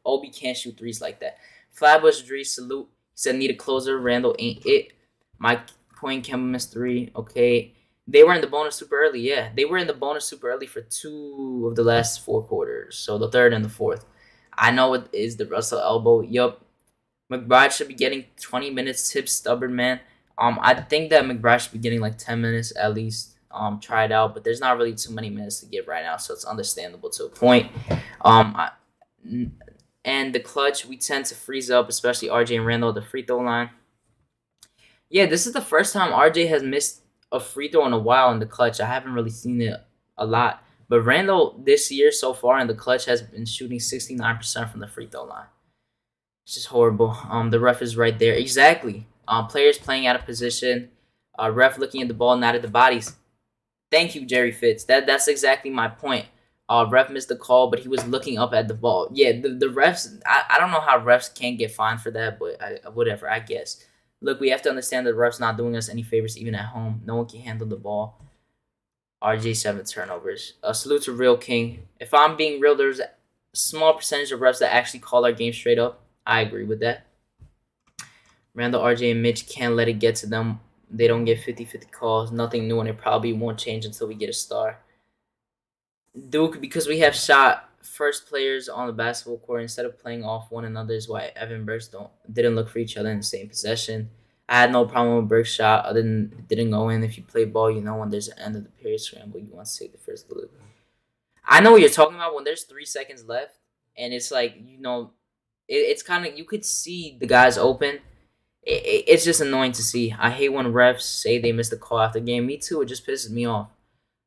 Obi can't shoot threes like that. Flatbush Dree, salute. He said need a closer. Randall ain't it. Mike Point Kemba missed 3. Okay. They were in the bonus super early. Yeah. They were in the bonus super early for 2 of the last 4 quarters. So the 3rd and the 4th. I know it is the Russell elbow. Yup. McBride should be getting 20 minutes. Tip stubborn, man. I think that McBride should be getting like 10 minutes at least. Try it out. But there's not really too many minutes to get right now. So it's understandable to a point. And the clutch, we tend to freeze up, especially RJ and Randall at the free throw line. Yeah, this is the first time RJ has missed a free throw in a while in the clutch. I haven't really seen it a lot. But Randall this year so far in the clutch has been shooting 69% from the free throw line. It's just horrible. The ref is right there. Exactly. Players playing out of position. Ref looking at the ball, not at the bodies. Thank you, Jerry Fitz. That's exactly my point. Ref missed the call, but he was looking up at the ball. Yeah, the refs. I don't know how refs can't get fined for that, but whatever. I guess. Look, we have to understand that the refs not doing us any favors, even at home. No one can handle the ball. RJ 7 turnovers. Salute to Real King. If I'm being real, there's a small percentage of refs that actually call our game straight up. I agree with that. Randall, RJ, and Mitch can't let it get to them. They don't get 50-50 calls. Nothing new, and it probably won't change until we get a star. Duke, because we have shot first players on the basketball court instead of playing off one another, is why Evan Burks didn't look for each other in the same possession. I had no problem with Burks' shot other than it didn't go in. If you play ball, you know when there's an end of the period scramble, you want to take the first look. I know what you're talking about when there's 3 seconds left, and it's like, it's kind of, you could see the guys open. It's just annoying to see. I hate when refs say they missed the call after the game. Me too. It just pisses me off.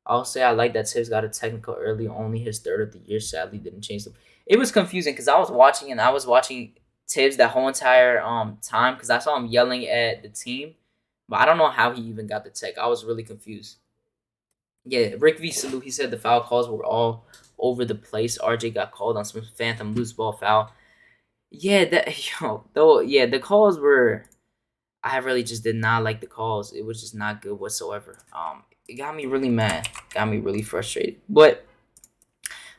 I'll say I like that Tibbs got a technical early, only his third of the year. Sadly, didn't change them. It was confusing because I was watching Tibbs that whole entire time because I saw him yelling at the team, but I don't know how he even got the tech. I was really confused. Yeah, Rick V. Salute, he said the foul calls were all over the place. RJ got called on some phantom loose ball foul. Yeah, the calls were. I really just did not like the calls. It was just not good whatsoever. It got me really mad. Got me really frustrated. But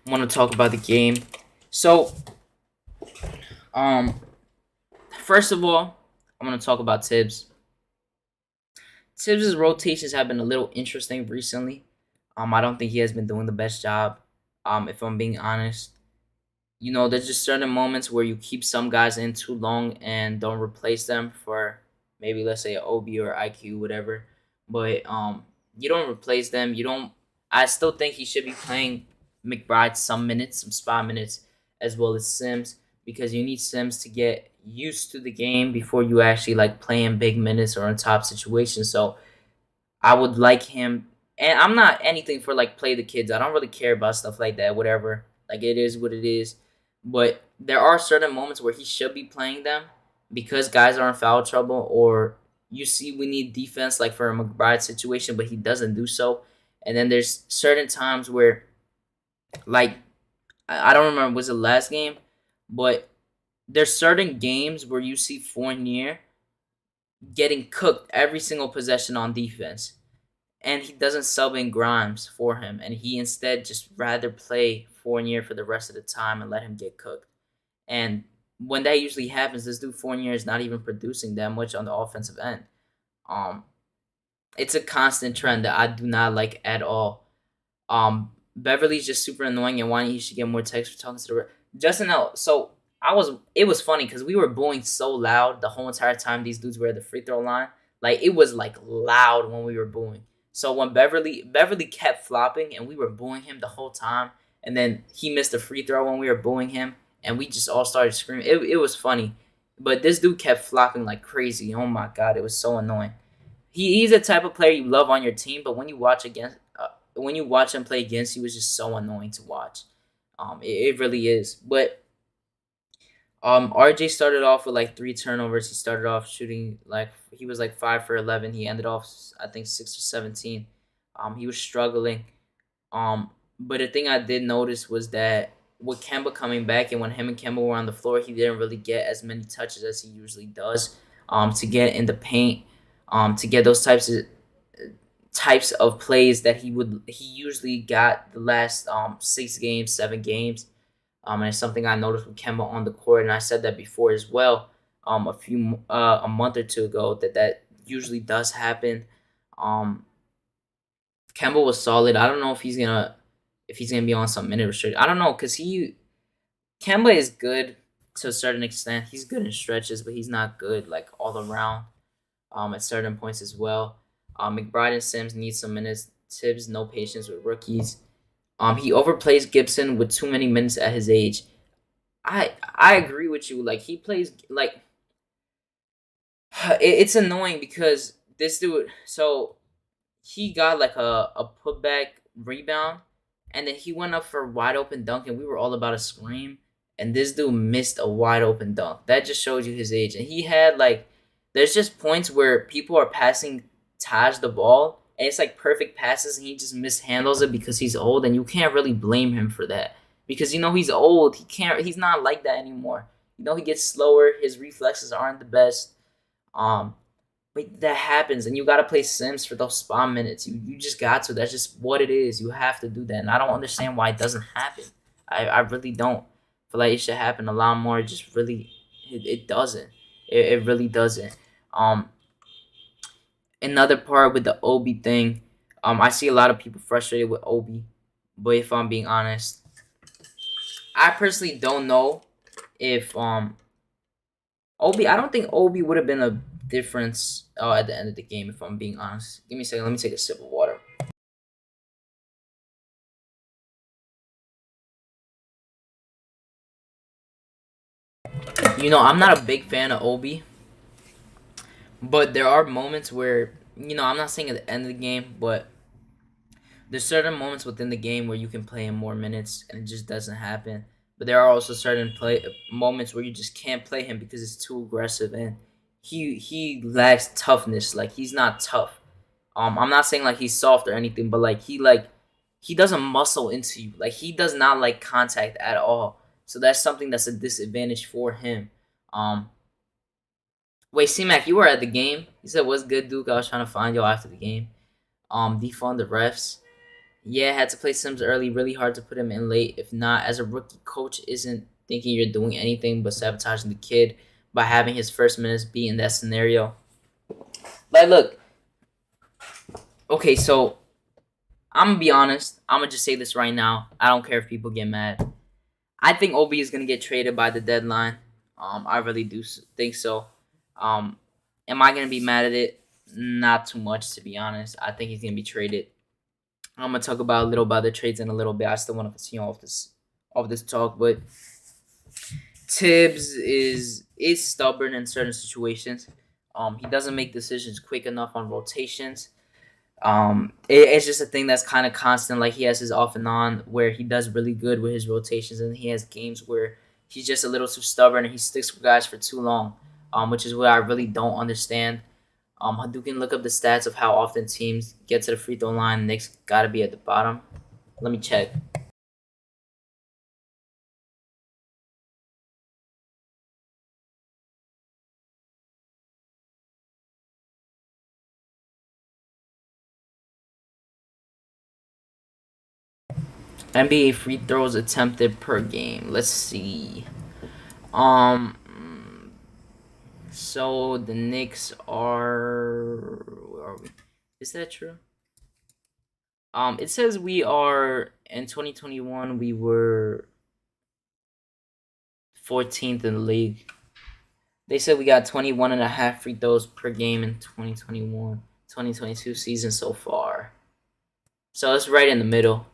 I want to talk about the game. So, first of all, I'm gonna talk about Tibbs. Tibbs' rotations have been a little interesting recently. I don't think he has been doing the best job. If I'm being honest, there's just certain moments where you keep some guys in too long and don't replace them for maybe let's say an OB or IQ, whatever. But you don't replace them. You don't. I still think he should be playing McBride some minutes, some spot minutes, as well as Sims, because you need Sims to get used to the game before you actually like play in big minutes or in top situations. So I would like him, and I'm not anything for like play the kids. I don't really care about stuff like that. Whatever, like it is what it is. But there are certain moments where he should be playing them because guys are in foul trouble, or you see we need defense like for a McBride situation, but he doesn't do so. And then there's certain times where, like, I don't remember was the last game, but there's certain games where you see Fournier getting cooked every single possession on defense, and he doesn't sub in Grimes for him, and he instead just rather play Fournier for the rest of the time and let him get cooked. And when that usually happens, this dude Fournier is not even producing that much on the offensive end. Um, it's a constant trend that I do not like at all. Beverly's just super annoying, and why he should get more text for talking to the Justin L. So it was funny because we were booing so loud the whole entire time these dudes were at the free throw line. Like it was like loud when we were booing. So when Beverly kept flopping and we were booing him the whole time, and then he missed a free throw when we were booing him, and we just all started screaming. It was funny, but this dude kept flopping like crazy. Oh my god, it was so annoying. He's the type of player you love on your team, but when you watch him play against you, it's just so annoying to watch. It really is. But RJ started off with like 3 turnovers. He started off shooting like he was like 5 for 11. He ended off I think 6 or 17. He was struggling. But the thing I did notice was that with Kemba coming back and when him and Kemba were on the floor, he didn't really get as many touches as he usually does. To get in the paint, to get those types of plays that he usually got the last 6 games, 7 games. And it's something I noticed with Kemba on the court, and I said that before as well. A month or two ago that usually does happen. Kemba was solid. I don't know if he's gonna be on some minute restriction. I don't know because Kemba is good to a certain extent. He's good in stretches, but he's not good like all around. At certain points as well. McBride and Sims need some minutes. Tibbs no patience with rookies. He overplays Gibson with too many minutes at his age. I agree with you. Like he plays like it's annoying because this dude. So he got like a putback rebound, and then he went up for a wide open dunk, and we were all about to scream. And this dude missed a wide open dunk. That just shows you his age. And he had like, there's just points where people are passing Taj the ball, and it's like perfect passes, and he just mishandles it because he's old, and you can't really blame him for that because he's old. He's not like that anymore. He gets slower. His reflexes aren't the best. Um, but that happens, and you gotta play Sims for those spot minutes. You just got to. That's just what it is. You have to do that, and I don't understand why it doesn't happen. I really don't feel like it should happen a lot more. It just really, it doesn't. It really doesn't. Um, Another part with the Obi thing, I see a lot of people frustrated with Obi, but if I'm being honest, I personally don't know if Obi. I don't think Obi would have been a difference at the end of the game. If I'm being honest, give me a second. Let me take a sip of water. I'm not a big fan of Obi, but there are moments where I'm not saying at the end of the game, but there's certain moments within the game where you can play him more minutes, and it just doesn't happen. But there are also certain play moments where you just can't play him because it's too aggressive, and he lacks toughness. Like, he's not tough. I'm not saying like he's soft or anything, but he doesn't muscle into you. Like, he does not like contact at all. So that's something that's a disadvantage for him. Um, Wait, C-Mac, you were at the game. You said, "What's good, Duke?" I was trying to find y'all after the game. Defund the refs. Yeah, had to play Sims early. Really hard to put him in late. If not, as a rookie, coach isn't thinking you're doing anything but sabotaging the kid by having his first minutes be in that scenario. Like, look. Okay, so I'm gonna be honest. I'm gonna just say this right now. I don't care if people get mad. I think Obi is gonna get traded by the deadline. I really do think so. Am I gonna be mad at it? Not too much, to be honest. I think he's gonna be traded. I'm gonna talk about a little about the trades in a little bit. I still want to continue off this talk, but Tibbs is stubborn in certain situations. He doesn't make decisions quick enough on rotations. It's just a thing that's kind of constant. Like, he has his off and on where he does really good with his rotations, and he has games where he's just a little too stubborn and he sticks with guys for too long. Which is what I really don't understand. Hadouken, look up the stats of how often teams get to the free throw line. Knicks got to be at the bottom. Let me check. NBA free throws attempted per game. Let's see. Um, so the Knicks are. Where are we? Is that true? It says we are in 2021. We were 14th in the league. They said we got 21 and a half free throws per game in 2021-2022 season so far. So it's right in the middle.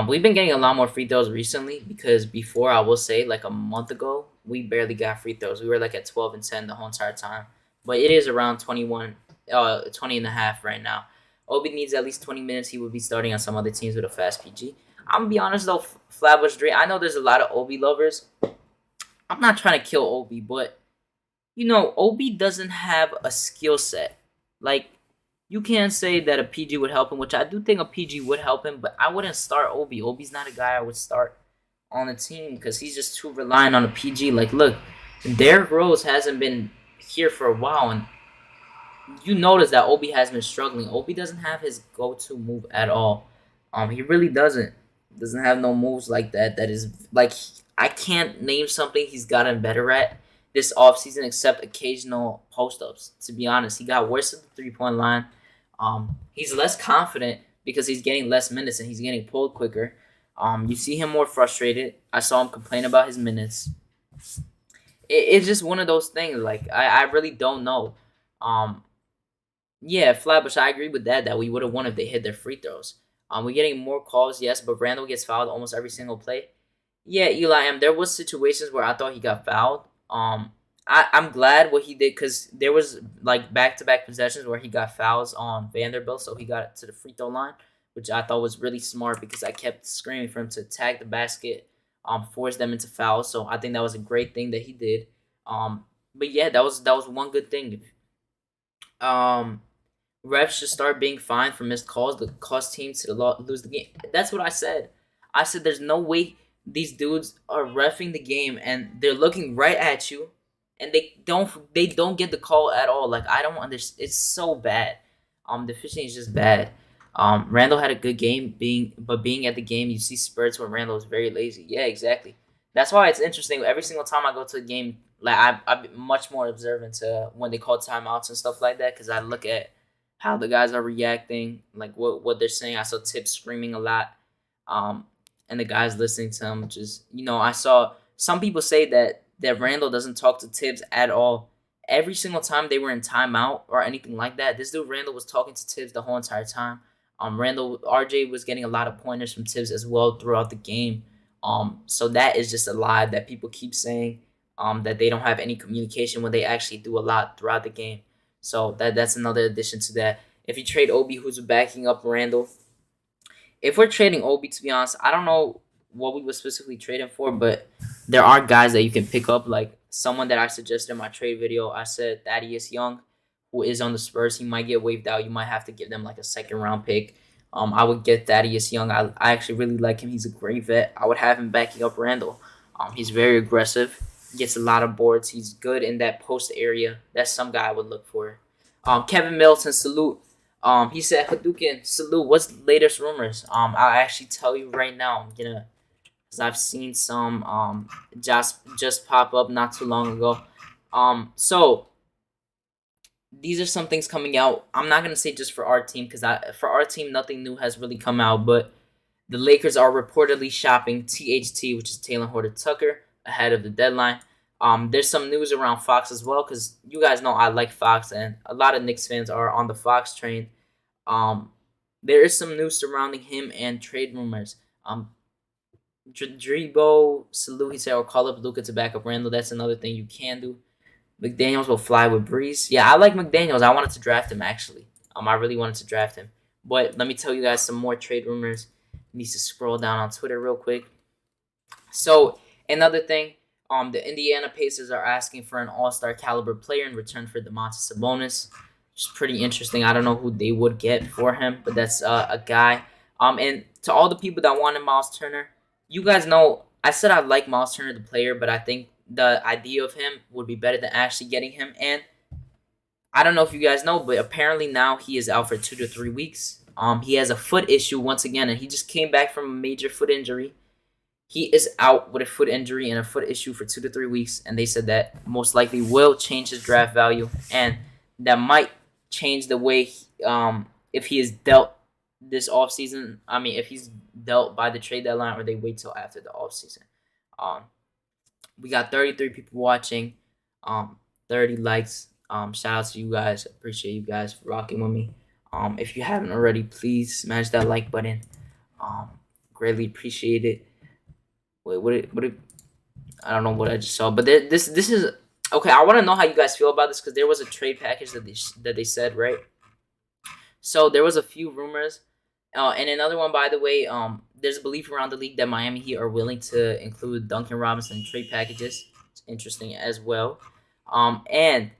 We've been getting a lot more free throws recently because before, I will say, like a month ago, we barely got free throws. We were like at 12 and 10 the whole entire time. But it is around 20 and a half right now. Obi needs at least 20 minutes. He would be starting on some other teams with a fast PG. I'm going to be honest, though, Flatbush Dre, I know there's a lot of Obi lovers. I'm not trying to kill Obi, but, Obi doesn't have a skill set. Like, you can't say that a PG would help him, which I do think a PG would help him, but I wouldn't start Obi. Obi's not a guy I would start on the team because he's just too reliant on a PG. Like, look, Derrick Rose hasn't been here for a while, and you notice that Obi has been struggling. Obi doesn't have his go-to move at all. He really doesn't. Doesn't have no moves like that. That is, like, I can't name something he's gotten better at this offseason except occasional post-ups. To be honest, he got worse at the three-point line. He's less confident because he's getting less minutes and he's getting pulled quicker. You see him more frustrated. I saw him complain about his minutes. It's just one of those things. Like, I really don't know. Yeah, Flatbush, I agree with that we would have won if they hit their free throws. We're getting more calls, yes, but Randall gets fouled almost every single play. Yeah, Eli, there was situations where I thought he got fouled. I'm glad what he did because there was like back-to-back possessions where he got fouls on Vanderbilt, so he got to the free throw line. which I thought was really smart because I kept screaming for him to attack the basket, force them into fouls. So I think that was a great thing that he did. But yeah, that was one good thing. Um, Refs should start being fined for missed calls that cause teams to lose the game. That's what I said. I said there's no way these dudes are refing the game and they're looking right at you, and they don't get the call at all. Like I don't understand. It's so bad. The officiating is just bad. Randall had a good game, being at the game, you see spurts where Randall is very lazy. Yeah, exactly. That's why it's interesting. Every single time I go to a game, like I'm much more observant to when they call timeouts and stuff like that, because I look at how the guys are reacting, like what they're saying. I saw Tips screaming a lot, um, and the guys listening to him. Just I saw some people say that Randall doesn't talk to Tibbs at all. Every single time they were in timeout or anything like that, this dude Randall was talking to Tibbs the whole entire time. Randall RJ was getting a lot of pointers from Tibbs as well throughout the game. So that is just a lie that people keep saying. That they don't have any communication when they actually do a lot throughout the game. So that's another addition to that. If you trade Obi, who's backing up Randall, if we're trading Obi, to be honest, I don't know what we were specifically trading for, but there are guys that you can pick up. Like someone that I suggested in my trade video, I said Thaddeus Young, who is on the Spurs. He might get waived out. You might have to give them like a second round pick. I would get Thaddeus Young. I actually really like him. He's a great vet. I would have him backing up Randall. He's very aggressive. Gets a lot of boards. He's good in that post area. That's some guy I would look for. Kevin Middleton, salute. He said, Hadouken, salute. What's the latest rumors? I'll actually tell you right now. Because I've seen some just pop up not too long ago. So these are some things coming out. I'm not gonna say just for our team, because for our team nothing new has really come out, but the Lakers are reportedly shopping THT, which is Taylor Horton Tucker, ahead of the deadline. There's some news around Fox as well, because you guys know I like Fox, and a lot of Knicks fans are on the Fox train. There is some news surrounding him and trade rumors. Drebo, salute, he said, or call up Luka to back up Randall. That's another thing you can do. McDaniels will fly with Breeze. Yeah, I like McDaniels. I wanted to draft him, actually. I really wanted to draft him. But let me tell you guys some more trade rumors. Needs to scroll down on Twitter real quick. So, another thing, the Indiana Pacers are asking for an all-star caliber player in return for Domantas Sabonis, which is pretty interesting. I don't know who they would get for him, but that's a guy. And to all the people that wanted Miles Turner, you guys know I said I like Miles Turner, the player, but I think the idea of him would be better than actually getting him. And I don't know if you guys know, but apparently now he is out for 2 to 3 weeks. He has a foot issue once again, and he just came back from a major foot injury. He is out with a foot injury and a foot issue for 2 to 3 weeks, and they said that most likely will change his draft value, and that might change the way if he is dealt this offseason. I mean, if he's dealt by the trade deadline or they wait till after the offseason. We got 33 people watching, 30 likes. Shout out to you guys. Appreciate you guys for rocking with me. If you haven't already, please smash that like button. Greatly appreciate it. Wait, I don't know what I just saw, but this is okay. I want to know how you guys feel about this, because there was a trade package that they said, right? So there was a few rumors, and another one, by the way. There's a belief around the league that Miami Heat are willing to include Duncan Robinson in trade packages. It's interesting as well. And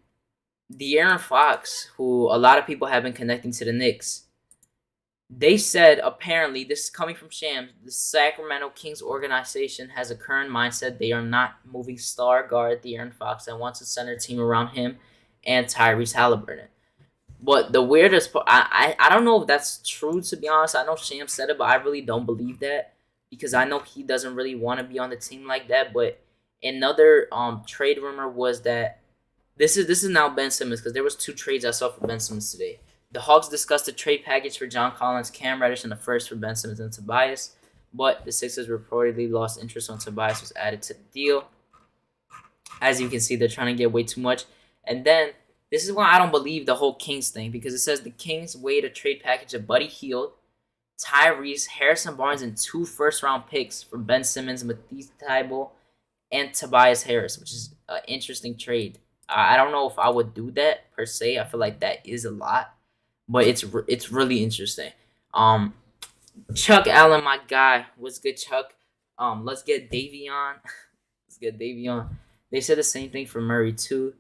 De'Aaron Fox, who a lot of people have been connecting to the Knicks, they said, apparently, this is coming from Shams, the Sacramento Kings organization has a current mindset. They are not moving star guard De'Aaron Fox and wants to center a team around him and Tyrese Halliburton. But the weirdest part, I don't know if that's true, to be honest. I know Shams said it, but I really don't believe that, because I know he doesn't really want to be on the team like that. But another trade rumor was that this is now Ben Simmons, because there was 2 trades I saw for Ben Simmons today. The Hawks discussed a trade package for John Collins, Cam Reddish, and the first for Ben Simmons and Tobias, but the Sixers reportedly lost interest when Tobias was added to the deal. As you can see, they're trying to get way too much. And then, this is why I don't believe the whole Kings thing, because it says the Kings weighed a trade package of Buddy Hield, Tyrese, Harrison Barnes, and 2 first-round picks for Ben Simmons, Matisse Thybulle, and Tobias Harris, which is an interesting trade. I don't know if I would do that, per se. I feel like that is a lot. But it's really interesting. Chuck Allen, my guy. What's good, Chuck? Let's get Davion. Let's get Davion. They said the same thing for Murray too.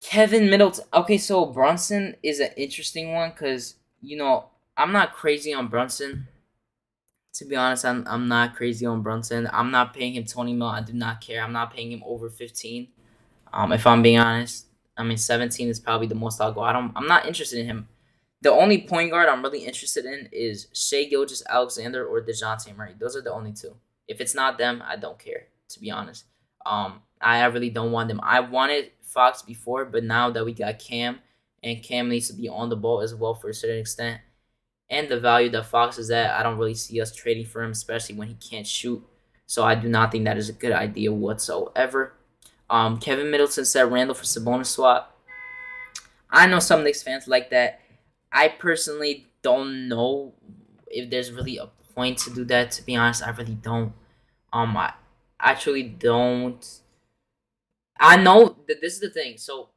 Kevin Middleton. Okay, so Brunson is an interesting one because I'm not crazy on Brunson. To be honest, I'm not crazy on Brunson. I'm not paying him 20 mil. I do not care. I'm not paying him over 15. If I'm being honest, I mean 17 is probably the most I'll go. I'm not interested in him. The only point guard I'm really interested in is Shai Gilgeous-Alexander or DeJounte Murray. Those are the only two. If it's not them, I don't care, to be honest. I really don't want them. I wanted Fox before, but now that we got Cam, and Cam needs to be on the ball as well for a certain extent, and the value that Fox is at, I don't really see us trading for him, especially when he can't shoot. So I do not think that is a good idea whatsoever. Kevin Middleton said Randall for Sabonis swap. I know some Knicks fans like that. I personally don't know if there's really a point to do that. To be honest, I really don't. I actually don't. I know that this is the thing. So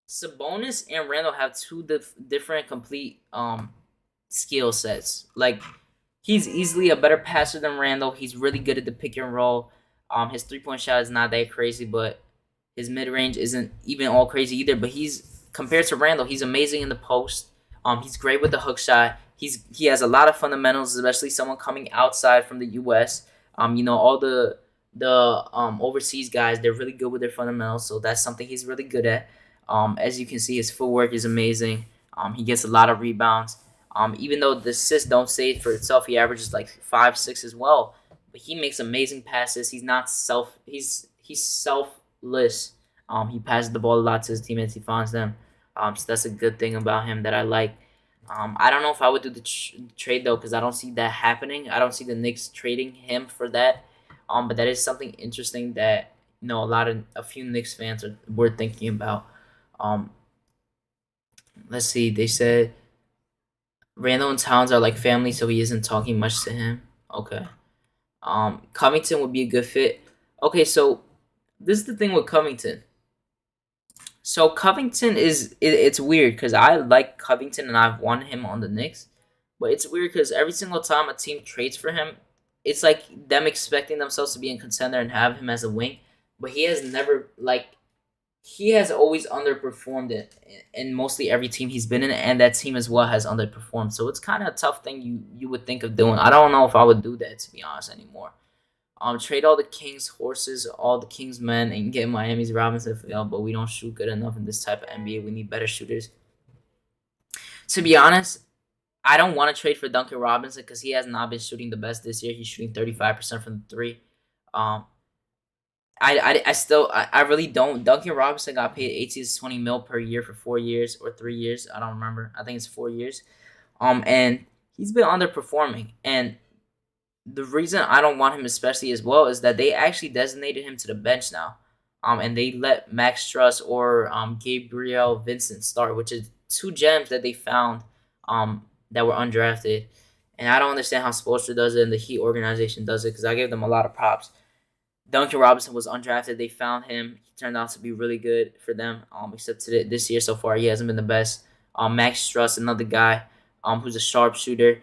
Sabonis and Randall have two different complete skill sets. Like he's easily a better passer than Randall. He's really good at the pick and roll. His 3-point shot is not that crazy, but his mid range isn't even all crazy either. But he's compared to Randall, he's amazing in the post. He's great with the hook shot. He has a lot of fundamentals, especially someone coming outside from the U.S. All the overseas guys, they're really good with their fundamentals, so that's something he's really good at. As you can see, his footwork is amazing. He gets a lot of rebounds. Even though the assists don't say it for itself, he averages like 5-6 as well. But he makes amazing passes. He's not he's selfless. He passes the ball a lot to his teammates. He finds them. So that's a good thing about him that I like. I don't know if I would do the trade though, because I don't see that happening. I don't see the Knicks trading him for that. But that is something interesting that a few Knicks fans were thinking about. Let's see. They said Randall and Towns are like family, so he isn't talking much to him. Okay. Covington would be a good fit. Okay, so this is the thing with Covington. So Covington it's weird because I like Covington and I've wanted him on the Knicks, but it's weird because every single time a team trades for him, it's like them expecting themselves to be in contender and have him as a wing, but he has always underperformed it in mostly every team he's been in, and that team as well has underperformed. So it's kind of a tough thing you would think of doing. I don't know if I would do that, to be honest, anymore. Trade all the Kings horses, all the Kings men, and get Miami's Robinson Field, but we don't shoot good enough in this type of NBA. We need better shooters. To be honest, I don't want to trade for Duncan Robinson because he has not been shooting the best this year. He's shooting 35% from the three. I really don't. Duncan Robinson got paid 18 to 20 mil per year for 4 years or 3 years. I don't remember. I think it's 4 years. And he's been underperforming. And the reason I don't want him especially as well is that they actually designated him to the bench now. And they let Max Struss or Gabriel Vincent start, which is two gems that they found that were undrafted. And I don't understand how Spoelstra does it and the Heat organization does it because I give them a lot of props. Duncan Robinson was undrafted. They found him. He turned out to be really good for them. Except this year so far, he hasn't been the best. Max Struss, another guy, who's a sharpshooter.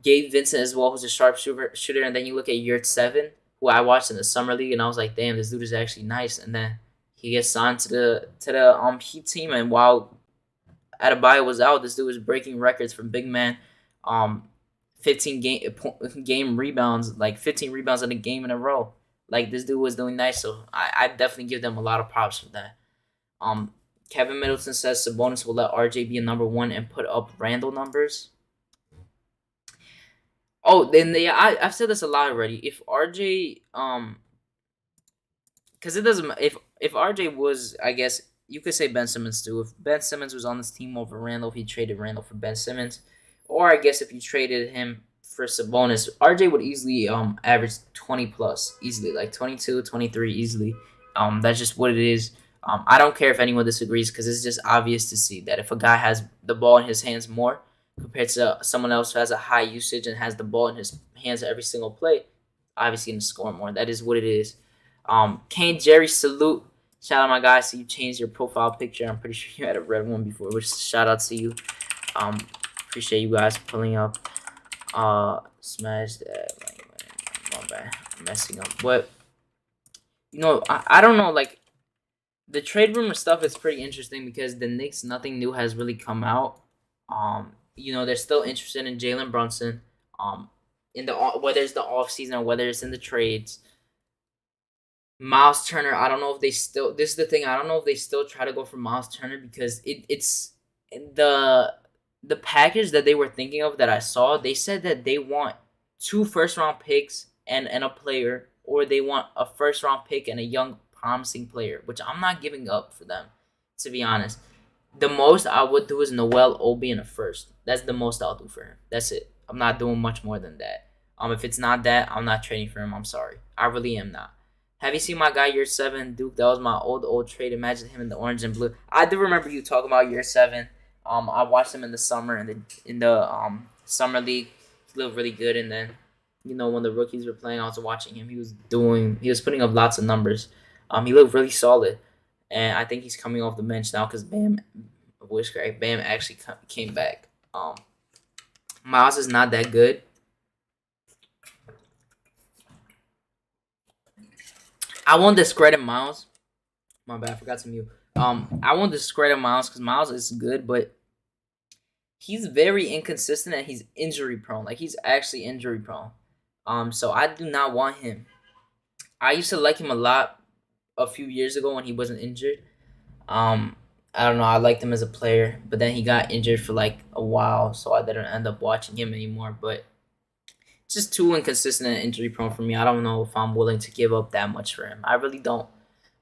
Gabe Vincent as well, who's a sharpshooter. And then you look at Yurt 7, who I watched in the summer league, and I was like, damn, this dude is actually nice. And then he gets signed to the Heat team, and while Adebayo was out, this dude was breaking records for big man. 15 game rebounds, like 15 rebounds in a game in a row. Like, this dude was doing nice, so I definitely give them a lot of props for that. Kevin Middleton says Sabonis will let RJ be a number one and put up Randall numbers. Oh, then I've said this a lot already. If RJ, because it doesn't, if RJ was, I guess you could say Ben Simmons too. If Ben Simmons was on this team over Randall, if he traded Randall for Ben Simmons, or I guess if you traded him for Sabonis, RJ would easily average 20 plus, easily, like 22, 23 easily. That's just what it is. I don't care if anyone disagrees because it's just obvious to see that if a guy has the ball in his hands more compared to someone else who has a high usage and has the ball in his hands every single play, obviously going to score more. That is what it is. Kane Jerry, salute. Shout out my guy. So you changed your profile picture. I'm pretty sure you had a red one before, which shout out to you. Appreciate you guys pulling up. Smash that. My bad. I'm messing up. But I don't know. Like the trade rumor stuff is pretty interesting because the Knicks, nothing new has really come out. They're still interested in Jalen Brunson. In the whether it's the off season or whether it's in the trades. Miles Turner, I don't know if they still. This is the thing. I don't know if they still try to go for Miles Turner because it's the the package that they were thinking of that I saw. They said that they want 2 first round picks and a player, or they want a first round pick and a young promising player, which I'm not giving up for them, to be honest. The most I would do is Noel Obi in a first. That's the most I'll do for him. That's it. I'm not doing much more than that. If it's not that, I'm not trading for him. I'm sorry. I really am not. Have you seen my guy year 7, Duke? That was my old trade. Imagine him in the orange and blue. I do remember you talking about year 7. I watched him in the summer in the summer league. He looked really good, and then when the rookies were playing, I was watching him. He was putting up lots of numbers. He looked really solid, and I think he's coming off the bench now because Bam actually came back. Miles is not that good. I won't discredit Miles. My bad, I forgot to mute. I won't discredit Miles because Miles is good, but he's very inconsistent and he's injury prone. Like he's actually injury prone. So I do not want him. I used to like him a lot a few years ago when he wasn't injured. I don't know. I liked him as a player, but then he got injured for like a while, so I didn't end up watching him anymore. But it's just too inconsistent and injury prone for me. I don't know if I'm willing to give up that much for him. I really don't.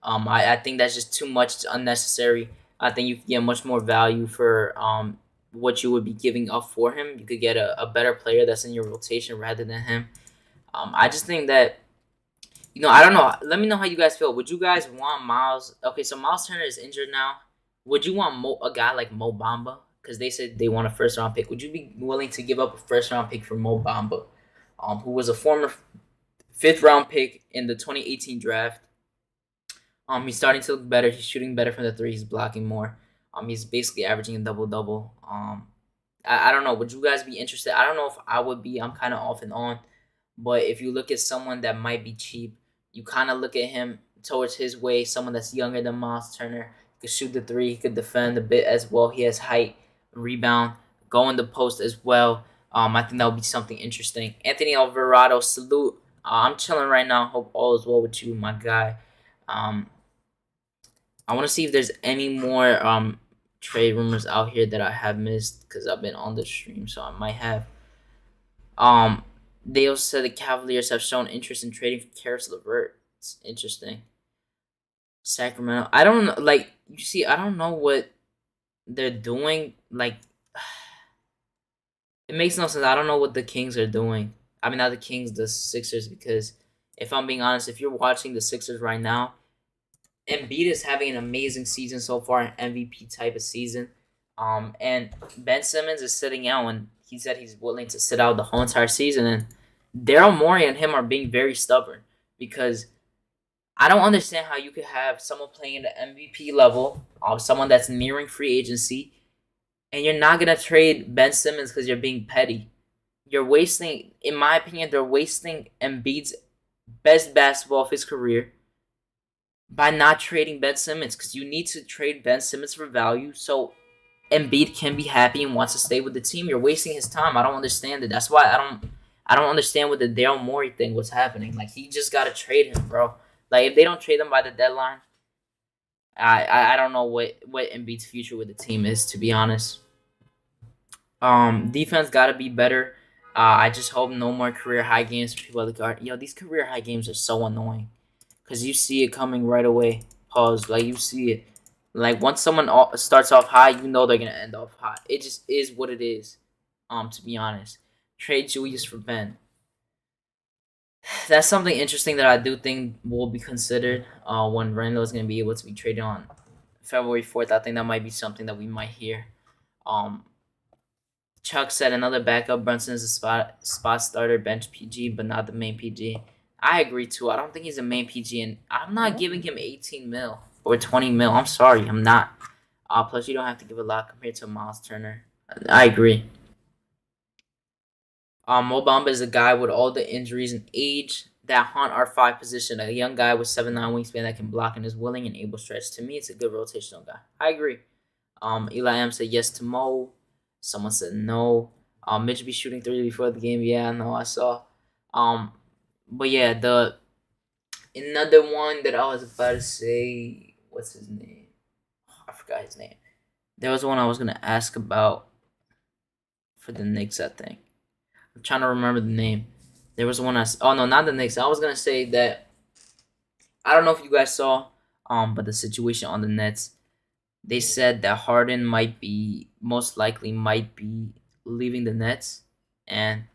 I think that's just too much. It's unnecessary. I think you could get much more value for what you would be giving up for him. You could get a better player that's in your rotation rather than him. I just think that I don't know. Let me know how you guys feel. Would you guys want Miles? Okay, so Miles Turner is injured now. Would you want a guy like Mo Bamba? Because they said they want a first round pick. Would you be willing to give up a first round pick for Mo Bamba, who was a former 5th round pick in the 2018 draft? He's starting to look better. He's shooting better from the three. He's blocking more. He's basically averaging a double double. I don't know. Would you guys be interested? I don't know if I would be. I'm kind of off and on. But if you look at someone that might be cheap, you kind of look at him towards his way. Someone that's younger than Miles Turner. He could shoot the three. He could defend a bit as well. He has height, rebound, go in the post as well. I think that would be something interesting. Anthony Alvarado, salute. I'm chilling right now. Hope all is well with you, my guy. I want to see if there's any more trade rumors out here that I have missed because I've been on the stream, so I might have. They also said the Cavaliers have shown interest in trading for Karis LeVert. It's interesting. Sacramento. I don't know. Like you see, I don't know what they're doing. Like it makes no sense. I don't know what the Kings are doing. I mean, not the Kings, the Sixers. Because if I'm being honest, if you're watching the Sixers right now, Embiid is having an amazing season so far, an MVP type of season. And Ben Simmons is sitting out, and he said he's willing to sit out the whole entire season. And Daryl Morey and him are being very stubborn because I don't understand how you could have someone playing at the MVP level, someone that's nearing free agency, and you're not gonna trade Ben Simmons because you're being petty. You're wasting, in my opinion, they're wasting Embiid's best basketball of his career by not trading Ben Simmons because you need to trade Ben Simmons for value so Embiid can be happy and wants to stay with the team. You're wasting his time. I don't understand it. That's why I don't understand what the Daryl Morey thing was happening. Like he just gotta trade him, bro. Like if they don't trade him by the deadline, I don't know what Embiid's future with the team is, to be honest. Defense gotta be better. I just hope no more career high games for people at the guard. Yo, these career high games are so annoying. Because you see it coming right away. Pause. Like, you see it. Like, once someone starts off high, you know they're going to end off high. It just is what it is, to be honest. Trade Julius for Ben. That's something interesting that I do think will be considered when Randall is going to be able to be traded on February 4th. I think that might be something that we might hear. Chuck said another backup. Brunson is a spot starter, bench PG, but not the main PG. I agree too. I don't think he's a main PG, and I'm not giving him 18 mil or 20 mil. I'm sorry, I'm not. Plus, you don't have to give a lot compared to Miles Turner. I agree. Mo Bamba is a guy with all the injuries and age that haunt our five position. A young guy with 7'9" wingspan that can block and is willing and able to stretch. To me, it's a good rotational guy. I agree. Eli M said yes to Mo. Someone said no. Mitch be shooting three before the game. Yeah, I know. I saw. Um, but yeah, the another one that I was about to say. What's his name? I forgot his name. There was one I was gonna ask about for the Knicks. I think I'm trying to remember the name. There was one oh no, not the Knicks. I was gonna say that I don't know if you guys saw, but the situation on the Nets. They said that Harden most likely might be leaving the Nets, and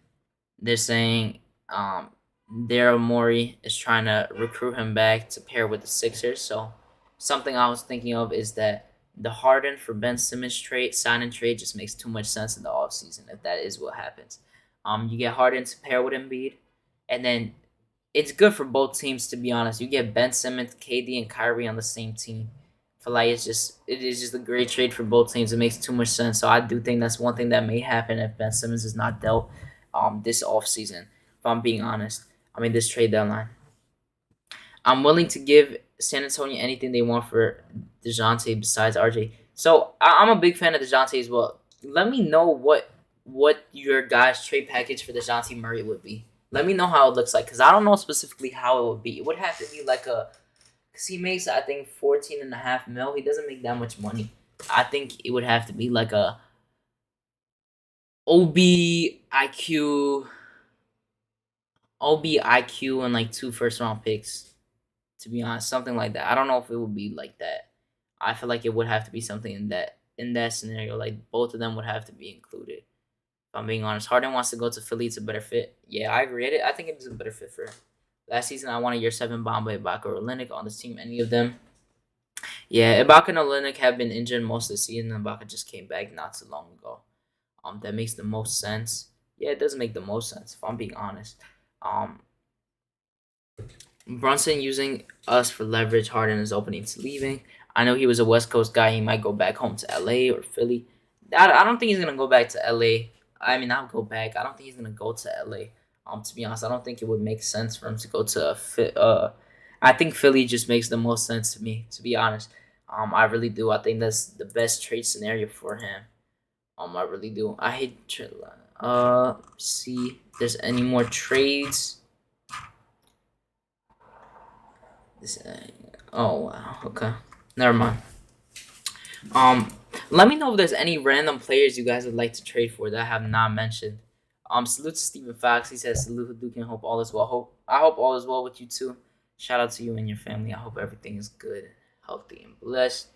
they're saying Daryl Morey is trying to recruit him back to pair with the Sixers. So something I was thinking of is that the Harden for Ben Simmons sign and trade just makes too much sense in the offseason if that is what happens. You get Harden to pair with Embiid, and then it's good for both teams to be honest. You get Ben Simmons, KD, and Kyrie on the same team. I feel like it is just a great trade for both teams. It makes too much sense. So I do think that's one thing that may happen if Ben Simmons is not dealt this offseason, if I'm being honest. I mean this trade deadline. I'm willing to give San Antonio anything they want for DeJounte besides RJ. So I'm a big fan of DeJounte as well. Let me know what your guys' trade package for DeJounte Murray would be. Let me know how it looks like because I don't know specifically how it would be. It would have to be like because he makes I think 14.5 mil. He doesn't make that much money. I think it would have to be like a OB IQ and like 2 first round picks. To be honest, something like that. I don't know if it would be like that. I feel like it would have to be something in that scenario. Like both of them would have to be included. If I'm being honest, Harden wants to go to Philly. It's a better fit. Yeah, I agree. I think it is a better fit for him. Last season, I wanted year 7 Bamba, Ibaka, or Olynyk on this team. Any of them? Yeah, Ibaka and Olynyk have been injured most of the season. Ibaka just came back not too long ago. That makes the most sense. Yeah, it does make the most sense if I'm being honest. Um, Brunson using us for leverage. Harden is opening to leaving. I know he was a West Coast guy. He might go back home to LA or Philly. I don't think he's gonna go back to LA. I mean, I'll go back. I don't think he's gonna go to LA. To be honest, I don't think it would make sense for him to go to I think Philly just makes the most sense to me. To be honest, I really do. I think that's the best trade scenario for him. I really do. I hate trade. See if there's any more trades. This. Oh wow. Okay. Never mind. Um, Let me know if there's any random players you guys would like to trade for that I have not mentioned. Salute to Stephen Fox. He says salute Hadouken. Hope all is well. I hope all is well with you too. Shout out to you and your family. I hope everything is good, healthy, and blessed.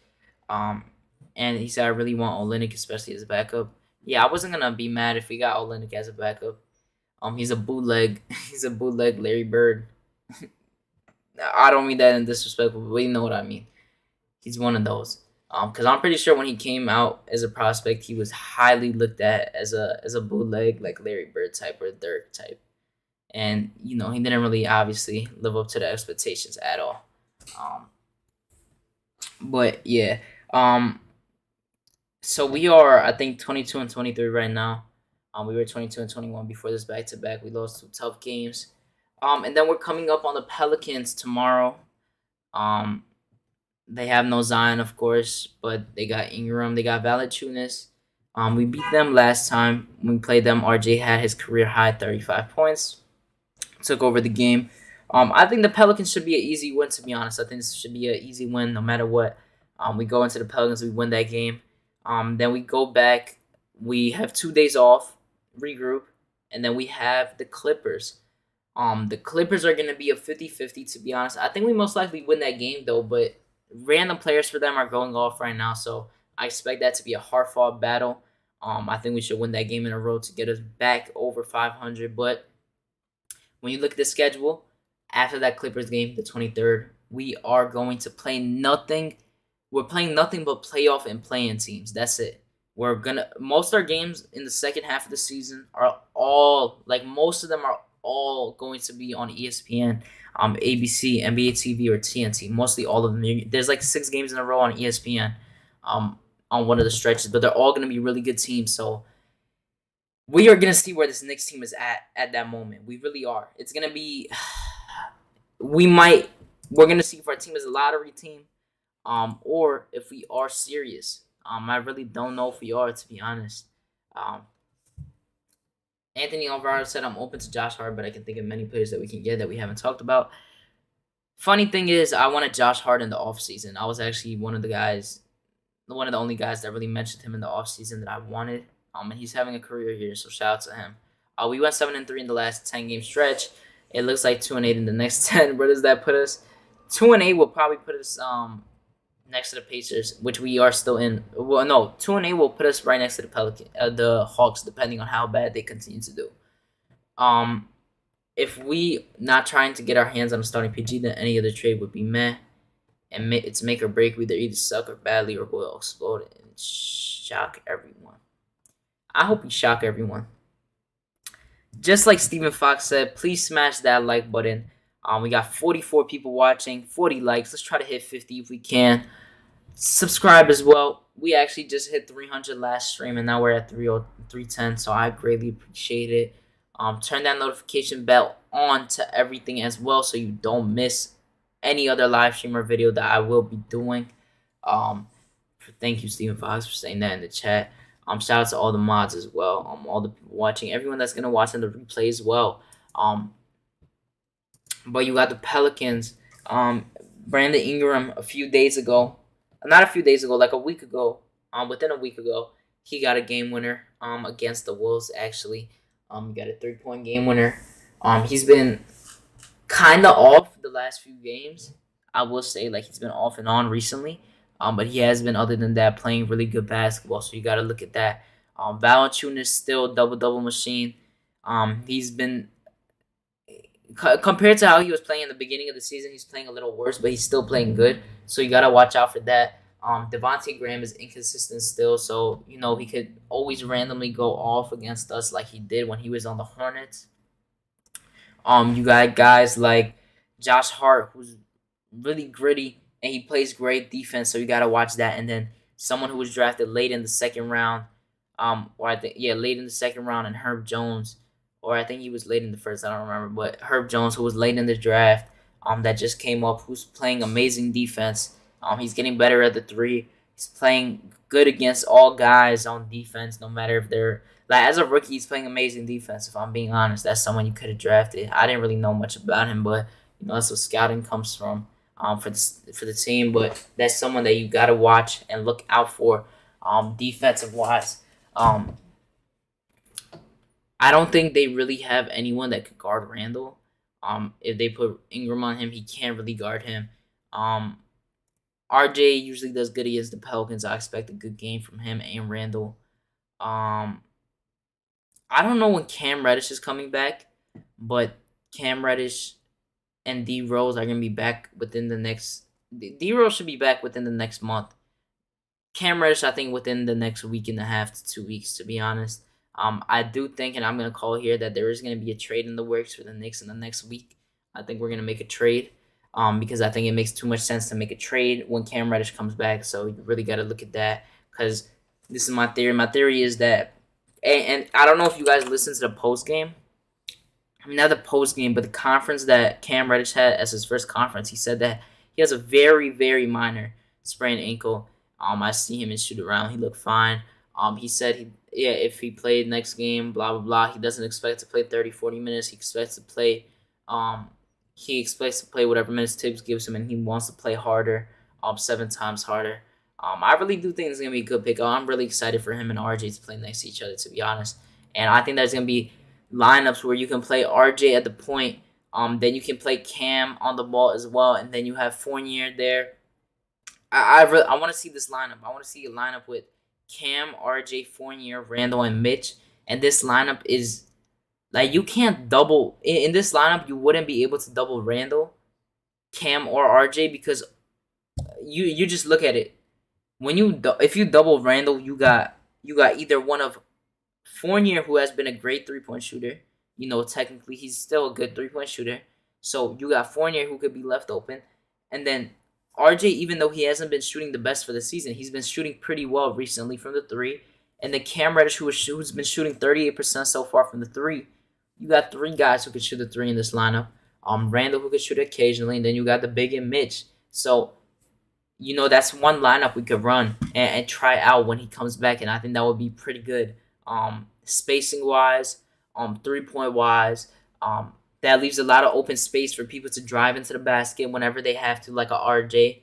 Um, and he said I really want Olynyk, especially as a backup. Yeah, I wasn't gonna be mad if we got Olynyk as a backup. He's a bootleg. He's a bootleg Larry Bird. I don't mean that in disrespectful, but you know what I mean. He's one of those. Because I'm pretty sure when he came out as a prospect, he was highly looked at as a bootleg, like Larry Bird type or Dirk type, and he didn't really obviously live up to the expectations at all. Um, but yeah, so we are I think 22 and 23 right now. We were 22 and 21 before this back to back. We lost 2 tough games. And then we're coming up on the Pelicans tomorrow. Um, They have no Zion, of course, but they got Ingram. They got Valanciunas. We beat them last time we played them. RJ had his career high 35 points. Took over the game. I think the Pelicans should be an easy win, to be honest. I think this should be an easy win no matter what. We go into the Pelicans, we win that game. Then we go back. We have 2 days off, regroup, and then we have the Clippers. The Clippers are going to be a 50-50, to be honest. I think we most likely win that game, though, but random players for them are going off right now, so I expect that to be a hard-fought battle. I think we should win that game in a row to get us back over 500. But when you look at the schedule, after that Clippers game, the 23rd, we are going to play nothing. We're playing nothing but playoff and play-in teams. That's it. Most of our games in the second half of the season are most of them are all going to be on ESPN, ABC, NBA TV, or TNT. Mostly all of them. There's like 6 games in a row on ESPN, on one of the stretches, but they're all going to be really good teams. So we are gonna see where this Knicks team is at that moment. We really are. It's gonna be. We might. We're gonna see if our team is a lottery team, or if we are serious. I really don't know if we are, to be honest. Um, Anthony Alvarado said I'm open to Josh Hart, but I can think of many players that we can get that we haven't talked about. Funny thing is, I wanted Josh Hart in the offseason. I was actually one of the only guys that really mentioned him in the offseason that I wanted. And he's having a career here, so shout out to him. We went 7-3 in the last 10-game stretch. It looks like 2-8 in the next 10. Where does that put us? 2-8 will probably put us next to the Pacers, which we are still in. Well, no, 2-8 will put us right next to the Hawks, depending on how bad they continue to do. If we not trying to get our hands on a starting PG, then any other trade would be meh. And it's make or break. We either suck or badly, or we'll explode and shock everyone. I hope we shock everyone. Just like Stephen Fox said, please smash that like button. We got 44 people watching, 40 likes. Let's try to hit 50 if we can. Subscribe as well. We actually just hit 300 last stream, and now we're at 310, so I greatly appreciate it. Turn that notification bell on to everything as well, so you don't miss any other live stream or video that I will be doing. Thank you, Stephen Fox, for saying that in the chat. Shout out to all the mods as well. All the people watching, everyone that's gonna watch in the replay as well. But you got the Pelicans. Brandon Ingram a few days ago, not a few days ago, like a week ago. Within a week ago, he got a game winner. Against the Wolves actually. He got a 3-point game winner. He's been kind of off the last few games. I will say, like, he's been off and on recently. But he has been, other than that, playing really good basketball. So you got to look at that. Valanciunas still double machine. He's been compared to how he was playing in the beginning of the season, he's playing a little worse, but he's still playing good. So you got to watch out for that. Devontae Graham is inconsistent still, so he could always randomly go off against us like he did when he was on the Hornets. You got guys like Josh Hart, who's really gritty and he plays great defense, so you got to watch that. And then someone who was drafted late in the second round, late in the second round, and Herb Jones, or I think he was late in the first, I don't remember, but Herb Jones, who was late in the draft, that just came up, who's playing amazing defense. He's getting better at the three. He's playing good against all guys on defense, no matter if they're like, as a rookie, he's playing amazing defense. If I'm being honest, that's someone you could have drafted. I didn't really know much about him, but that's what scouting comes from for the team. But that's someone that you gotta watch and look out for, defensive wise. I don't think they really have anyone that could guard Randall. If they put Ingram on him, he can't really guard him. RJ usually does good against the Pelicans. I expect a good game from him and Randall. I don't know when Cam Reddish is coming back, but Cam Reddish and D Rose are gonna be back within the next. D Rose should be back within the next month. Cam Reddish, I think, within the next week and a half to 2 weeks, to be honest. I do think, and I'm gonna call here, that there is gonna be a trade in the works for the Knicks in the next week. I think we're gonna make a trade. Because I think it makes too much sense to make a trade when Cam Reddish comes back. So you really got to look at that, because this is my theory. My theory is that, and I don't know if you guys listened to the post game. I mean, not the post game, but the conference that Cam Reddish had as his first conference. He said that he has a very, very minor sprained ankle. I see him in shoot around. He looked fine. He said if he played next game, blah, blah, blah. He doesn't expect to play 30, 40 minutes. He expects to play whatever minutes Tibbs gives him, and he wants to play harder, 7 times harder. I really do think it's going to be a good pick. I'm really excited for him and RJ to play next to each other, to be honest. And I think there's going to be lineups where you can play RJ at the point, then you can play Cam on the ball as well, and then you have Fournier there. I want to see this lineup. I want to see a lineup with Cam, RJ, Fournier, Randall, and Mitch. And this lineup is, like, you can't double in this lineup. You wouldn't be able to double Randall, Cam, or RJ, because you just look at it. If you double Randall, you got either one of Fournier, who has been a great 3-point shooter. Technically he's still a good 3-point shooter. So you got Fournier, who could be left open, and then RJ, even though he hasn't been shooting the best for the season, he's been shooting pretty well recently from the 3. And then Cam Reddish, who's been shooting 38% so far from the three. You got three guys who can shoot the three in this lineup. Randall, who can shoot occasionally, and then you got the big and Mitch. So that's one lineup we could run and try out when he comes back, and I think that would be pretty good. Spacing wise, 3-point wise, that leaves a lot of open space for people to drive into the basket whenever they have to, like a RJ.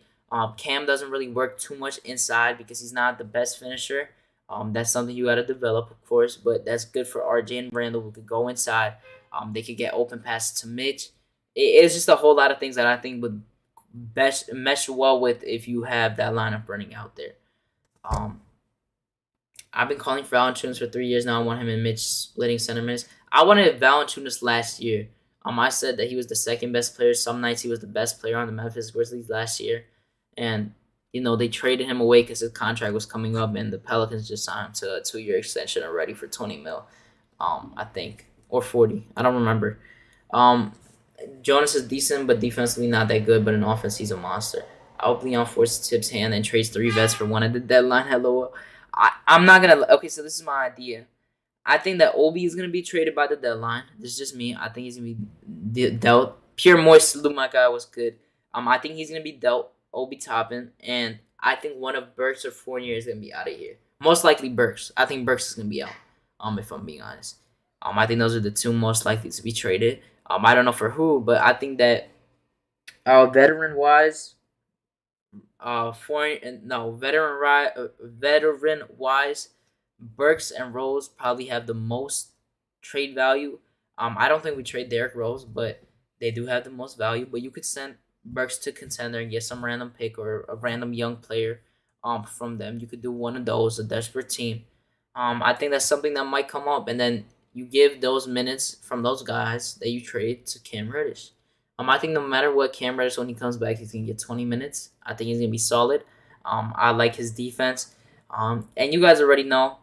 Cam doesn't really work too much inside because he's not the best finisher. That's something you got to develop, of course, but that's good for RJ and Randall, who could go inside. They could get open passes to Mitch. It's just a whole lot of things that I think would best mesh well with if you have that lineup running out there. Um, I've been calling for Valanciunas for 3 years now. I want him and Mitch splitting center minutes. I wanted Valanciunas last year. I said that he was the second best player. Some nights he was the best player on the Memphis Grizzlies last year, and they traded him away because his contract was coming up, and the Pelicans just signed him to a 2-year extension already for 20 mil. I think, or 40. I don't remember. Jonas is decent, but defensively not that good. But in offense, he's a monster. I hope Leon forces Tibbs' hand and trades 3 vets for one at the deadline. Hello. I'm not going to... Okay, so this is my idea. I think that Obi is going to be traded by the deadline. This is just me. I think he's going to be dealt. Pure Moist, salute my guy, was good. I think he's going to be dealt Obi Toppin. And I think one of Burks or Fournier is going to be out of here. Most likely Burks. I think Burks is going to be out, if I'm being honest. I think those are the two most likely to be traded. I don't know for who, but I think that veteran-wise, veteran-wise, Burks and Rose probably have the most trade value. I don't think we trade Derrick Rose, but they do have the most value. But you could send Burks to contender and get some random pick or a random young player from them. You could do one of those, a desperate team. I think that's something that might come up, and then you give those minutes from those guys that you trade to Cam Reddish. I think no matter what, Cam Reddish, when he comes back, he's going to get 20 minutes. I think he's going to be solid. I like his defense. And you guys already know,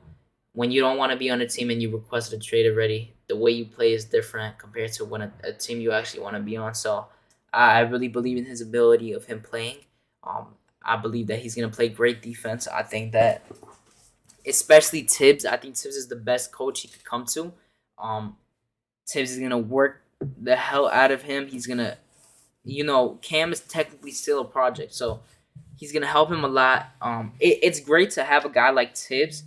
when you don't want to be on a team and you requested a trade already, the way you play is different compared to when a team you actually want to be on. So I really believe in his ability of him playing. I believe that he's going to play great defense. I think that especially Tibbs. I think Tibbs is the best coach he could come to. Tibbs is going to work the hell out of him. He's going to, Cam is technically still a project, so he's going to help him a lot. It's great to have a guy like Tibbs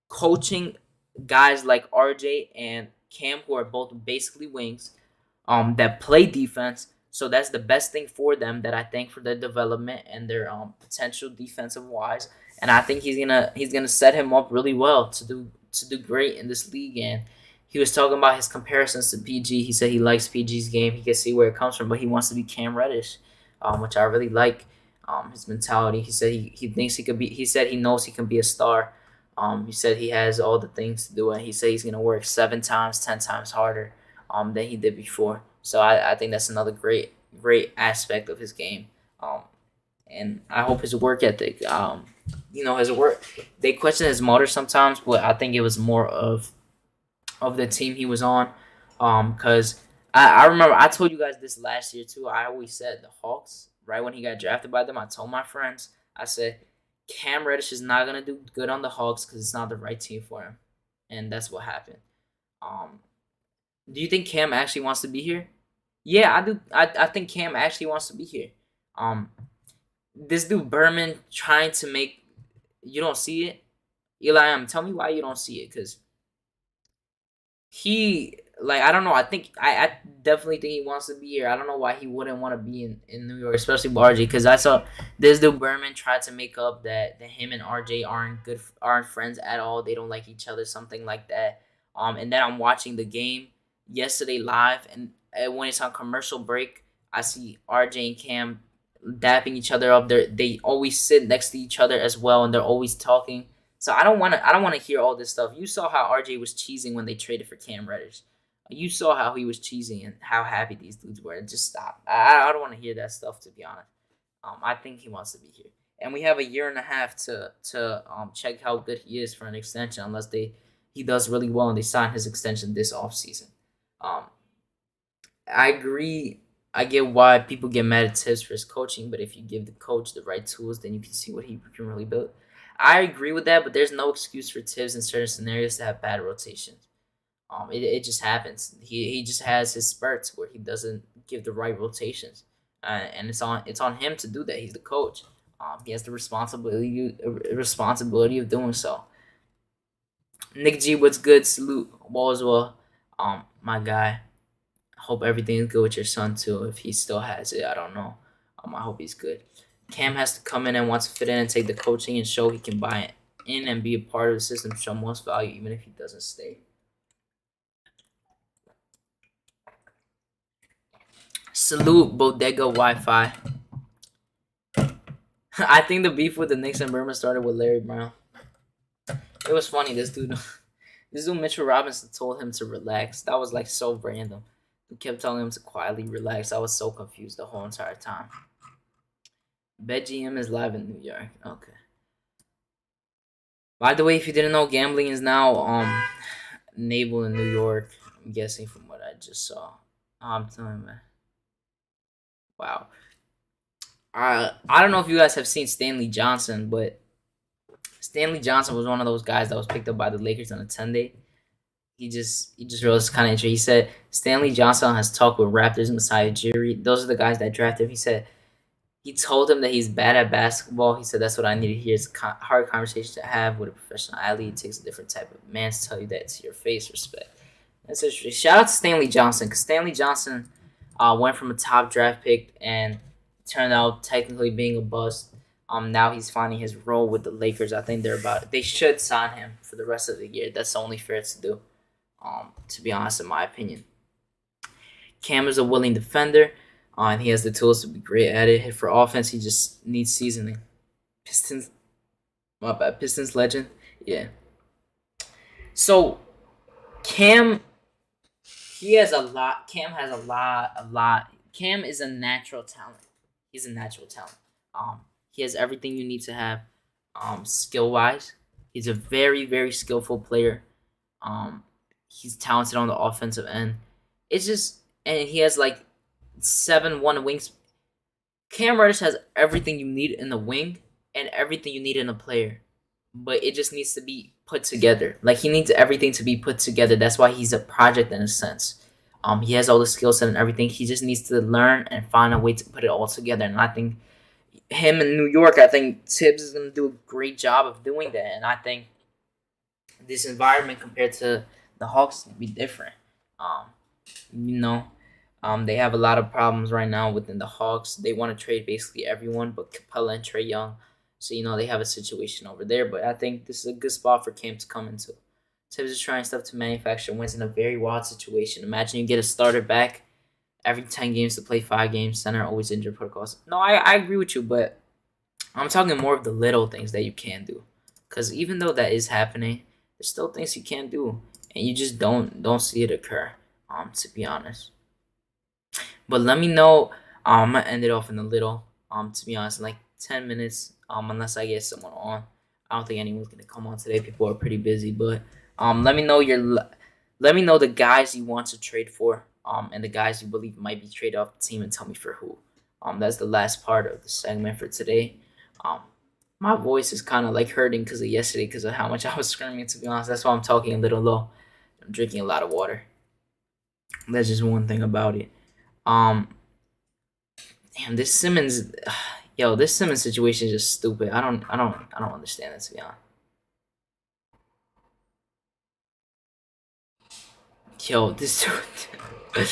coaching guys like RJ and Cam, who are both basically wings, that play defense. So that's the best thing for them, that I think for their development and their potential defensive wise. And I think he's gonna set him up really well to do great in this league. And he was talking about his comparisons to PG. He said he likes PG's game. He can see where it comes from, but he wants to be Cam Reddish, which I really like. His mentality. He said he thinks he could be. He said he knows he can be a star. He said he has all the things to do it. He said he's gonna work 7 times, 10 times harder than he did before. So I think that's another great aspect of his game. And I hope his work ethic. His work. They question his motor sometimes, but I think it was more of the team he was on. Because I remember I told you guys this last year too. I always said the Hawks, right when he got drafted by them, I told my friends, I said, Cam Reddish is not going to do good on the Hawks because it's not the right team for him. And that's what happened. Do you think Cam actually wants to be here? Yeah, I do. I think Cam actually wants to be here. This dude Berman trying to make... You don't see it? Eli, tell me why you don't see it. Because he... I don't know. I definitely think he wants to be here. I don't know why he wouldn't want to be in New York, especially with RJ. Because I saw this dude Berman try to make up that him and RJ aren't friends at all. They don't like each other, something like that. And then I'm watching the game yesterday live, and when it's on commercial break, I see RJ and Cam dapping each other up. They always sit next to each other as well, and they're always talking. So I don't want to hear all this stuff. You saw how RJ was cheesing when they traded for Cam Reddish. You saw how he was cheesing and how happy these dudes were. Just stop. I don't want to hear that stuff, to be honest. I think he wants to be here, and we have a year and a half to check how good he is for an extension, unless he does really well and they sign his extension this offseason. I agree. I get why people get mad at Tibbs for his coaching, but if you give the coach the right tools, then you can see what he can really build. I agree with that, but there's no excuse for Tibbs in certain scenarios to have bad rotations. It just happens. He just has his spurts where he doesn't give the right rotations, and it's on him to do that. He's the coach. He has the responsibility of doing so. Nick G, what's good? Salute Walswell, my guy. Hope everything is good with your son too. If he still has it, I don't know. I hope he's good. Cam has to come in and wants to fit in and take the coaching and show he can buy it in and be a part of the system, show most value even if he doesn't stay. Salute Bodega Wi-Fi. I think the beef with the Knicks and Burma started with Larry Brown. It was funny. This dude Mitchell Robinson told him to relax. That was like so random. He kept telling him to quietly relax. I was so confused the whole entire time. BetGM is live in New York. Okay. By the way, if you didn't know, gambling is now enabled in New York. I'm guessing from what I just saw. I'm telling you, man. Wow. I don't know if you guys have seen Stanley Johnson, but Stanley Johnson was one of those guys that was picked up by the Lakers on a 10-day. He just wrote this kind of intro. He said Stanley Johnson has talked with Raptors Masai Ujiri. Those are the guys that drafted him. He said he told him that he's bad at basketball. He said that's what I need to hear. It's a hard conversation to have with a professional athlete. It takes a different type of man to tell you that to your face. Respect. That's interesting. Shout out to Stanley Johnson because Stanley Johnson went from a top draft pick and turned out technically being a bust. Now he's finding his role with the Lakers. I think they should sign him for the rest of the year. That's only fair to do. To be honest, in my opinion. Cam is a willing defender, and he has the tools to be great at it. For offense, he just needs seasoning. Pistons, my bad. Pistons legend, yeah. So, Cam, he has a lot. Cam has a lot. Cam is a natural talent. He's a natural talent. He has everything you need to have, skill wise. He's a very, very skillful player. He's talented on the offensive end. It's just, and he has like 7-1 wings. Cam Reddish has everything you need in the wing and everything you need in a player, but it just needs to be put together. Like he needs everything to be put together. That's why he's a project in a sense. He has all the skill set and everything. He just needs to learn and find a way to put it all together. And I think him in New York, I think Tibbs is going to do a great job of doing that. And I think this environment compared to the Hawks will be different. They have a lot of problems right now within the Hawks. They want to trade basically everyone but Capella and Trae Young. So, they have a situation over there. But I think this is a good spot for Cam to come into. Tibbs is trying stuff to manufacture wins in a very wild situation. Imagine you get a starter back every 10 games to play 5 games. Center always injured protocols. No, I agree with you, but I'm talking more of the little things that you can do. Because even though that is happening, there's still things you can't do. And you just don't see it occur, to be honest. But let me know. I'm going to end it off in a little, to be honest, in like 10 minutes, unless I get someone on. I don't think anyone's going to come on today. People are pretty busy, but let me know the guys you want to trade for, and the guys you believe might be traded off the team, and tell me for who. That's the last part of the segment for today. My voice is kind of like hurting because of yesterday, because of how much I was screaming, to be honest. That's why I'm talking a little low. I'm drinking a lot of water. That's just one thing about it. Damn, this Simmons situation is just stupid. I don't understand it, to be honest. Yo, this dude.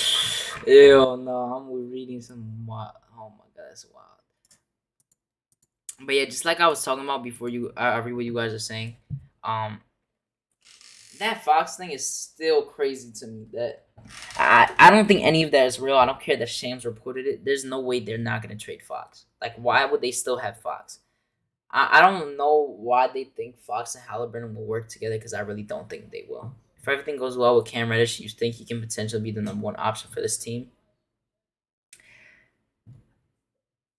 Ew, no, I'm reading some wild. Oh my god, that's wild. But yeah, just like I was talking about before, I read what you guys are saying. That Fox thing is still crazy to me. That I don't think any of that is real. I don't care that Shams reported it. There's no way they're not gonna trade Fox. Like, why would they still have Fox? I don't know why they think Fox and Halliburton will work together, because I really don't think they will. If everything goes well with Cam Reddish, you think he can potentially be the number one option for this team?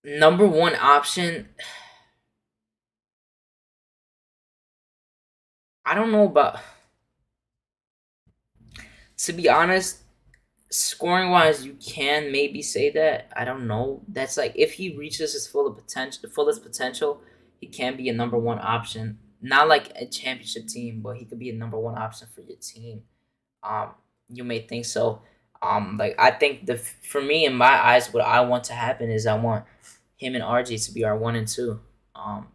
Number one option, I don't know about. To be honest, scoring wise, you can maybe say that. I don't know. That's like if he reaches his fullest potential, he can be a number one option. Not like a championship team, but he could be a number one option for your team. Um, you may think so. Like I think for me in my eyes, what I want to happen is I want him and RJ to be our 1 and 2. Um,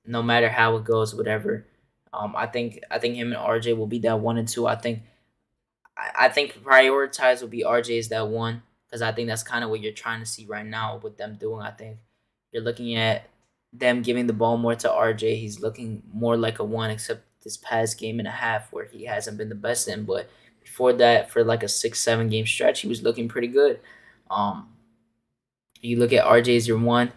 no matter how it goes, whatever. I think him and RJ will be that 1 and 2. I think prioritize will be RJ is that one because I think that's kind of what you're trying to see right now with them doing. I think you're looking at them giving the ball more to RJ. He's looking more like a one, except this past game and a half where he hasn't been the best in. But before that, for like a 6-7 game stretch, he was looking pretty good. Um, you look at RJ as your one.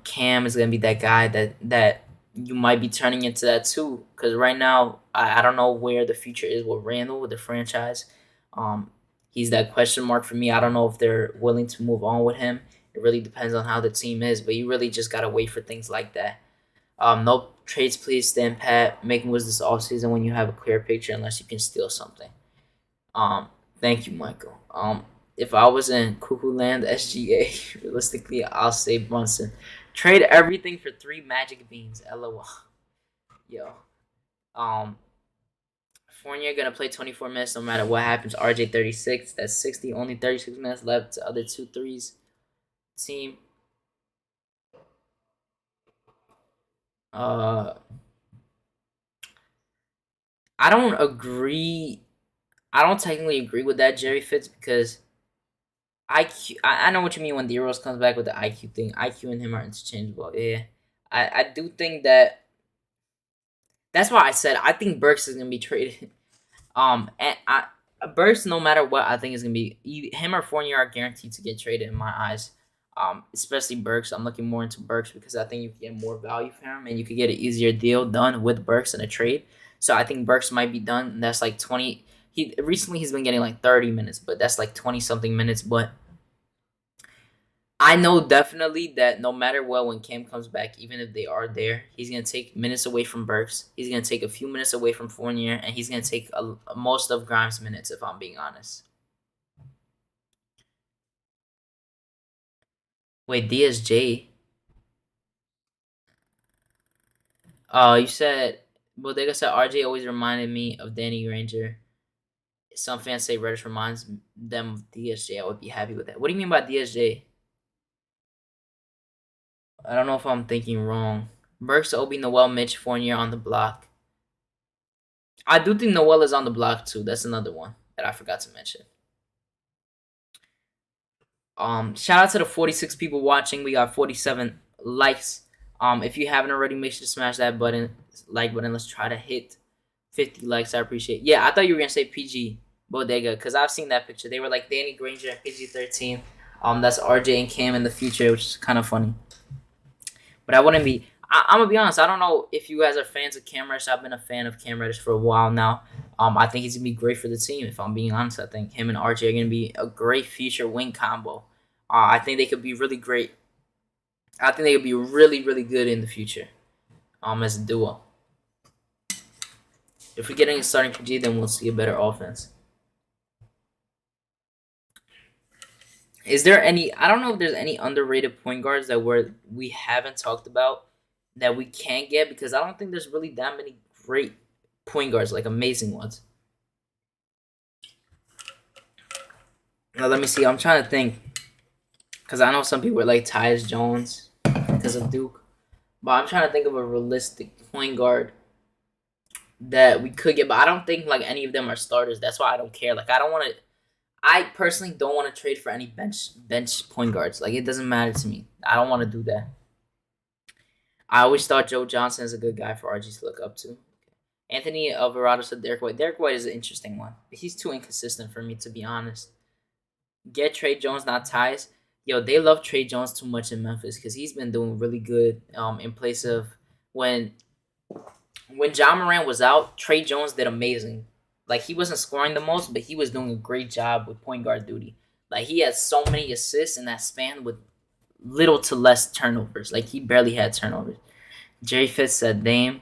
Cam is gonna be that guy that you might be turning into that too. Because right now, I don't know where the future is with Randall with the franchise. Um, he's that question mark for me. I don't know if they're willing to move on with him. It really depends on how the team is, but you really just gotta wait for things like that. No trades, please. Stand pat. Make moves this offseason when you have a clear picture, unless you can steal something. Um, Thank you, Michael. If I was in Cuckoo Land SGA, realistically, I'll say Brunson. Trade everything for 3 Magic Beans. LOL. Yo. Um, Fournier gonna play 24 minutes no matter what happens. RJ 36. That's 60. Only 36 minutes left. The other 2 threes. Team. Uh, I don't agree. I don't technically agree with that, Jerry Fitz, because IQ. I know what you mean when D Rose comes back with the IQ thing. IQ and him are interchangeable. Yeah, I do think that. That's why I said I think Burks is gonna be traded. And Burks, no matter what, I think is gonna be him or Fournier are guaranteed to get traded in my eyes. Especially Burks. I'm looking more into Burks because I think you can get more value for him and you could get an easier deal done with Burks in a trade. So I think Burks might be done. And that's like 20. He's been getting like 30 minutes, but that's like 20 something minutes. But I know definitely that no matter what, when Cam comes back, even if they are there, he's gonna take minutes away from Burks. He's gonna take a few minutes away from Fournier, and he's gonna take most of Grimes' minutes. If I'm being honest. Wait, DSJ. You said Bodega said RJ always reminded me of Danny Granger. Some fans say Reddish reminds them of DSJ. I would be happy with that. What do you mean by DSJ? I don't know if I'm thinking wrong. Burks, Obi, Noel, Mitch, Fournier on the block. I do think Noel is on the block too. That's another one that I forgot to mention. Shout out to the 46 people watching. We got 47 likes. If you haven't already, make sure to smash that like button. Let's try to hit 50 likes. I appreciate. Yeah, I thought you were gonna say PG Bodega because I've seen that picture. They were like Danny Granger and PG-13. That's RJ and Cam in the future, which is kind of funny. But I wouldn't be. I'm gonna be honest. I don't know if you guys are fans of Cam Reddish. I've been a fan of Cam Reddish for a while now. I think he's gonna be great for the team. If I'm being honest, I think him and RJ are gonna be a great future wing combo. I think they could be really great. I think they could be really, really good in the future. As a duo. If we're getting a starting PG, then we'll see a better offense. Is there any? I don't know if there's any underrated point guards that we haven't talked about that we can't get because I don't think there's really that many great point guards, like amazing ones. Now let me see. I'm trying to think because I know some people are like Tyus Jones because of Duke, but I'm trying to think of a realistic point guard that we could get. But I don't think like any of them are starters. That's why I don't care. Like I don't want to. I personally don't want to trade for any bench point guards. Like it doesn't matter to me. I don't want to do that. I always thought Joe Johnson is a good guy for RG to look up to. Anthony Alvarado said Derek White. Derek White is an interesting one. He's too inconsistent for me, to be honest. Get Trey Jones, not Tyus. Yo, they love Trey Jones too much in Memphis because he's been doing really good in place of when Ja Morant was out, Trey Jones did amazing. Like, he wasn't scoring the most, but he was doing a great job with point guard duty. Like, he had so many assists in that span with little to less turnovers. Like, he barely had turnovers. Jerry Fitz said Dame.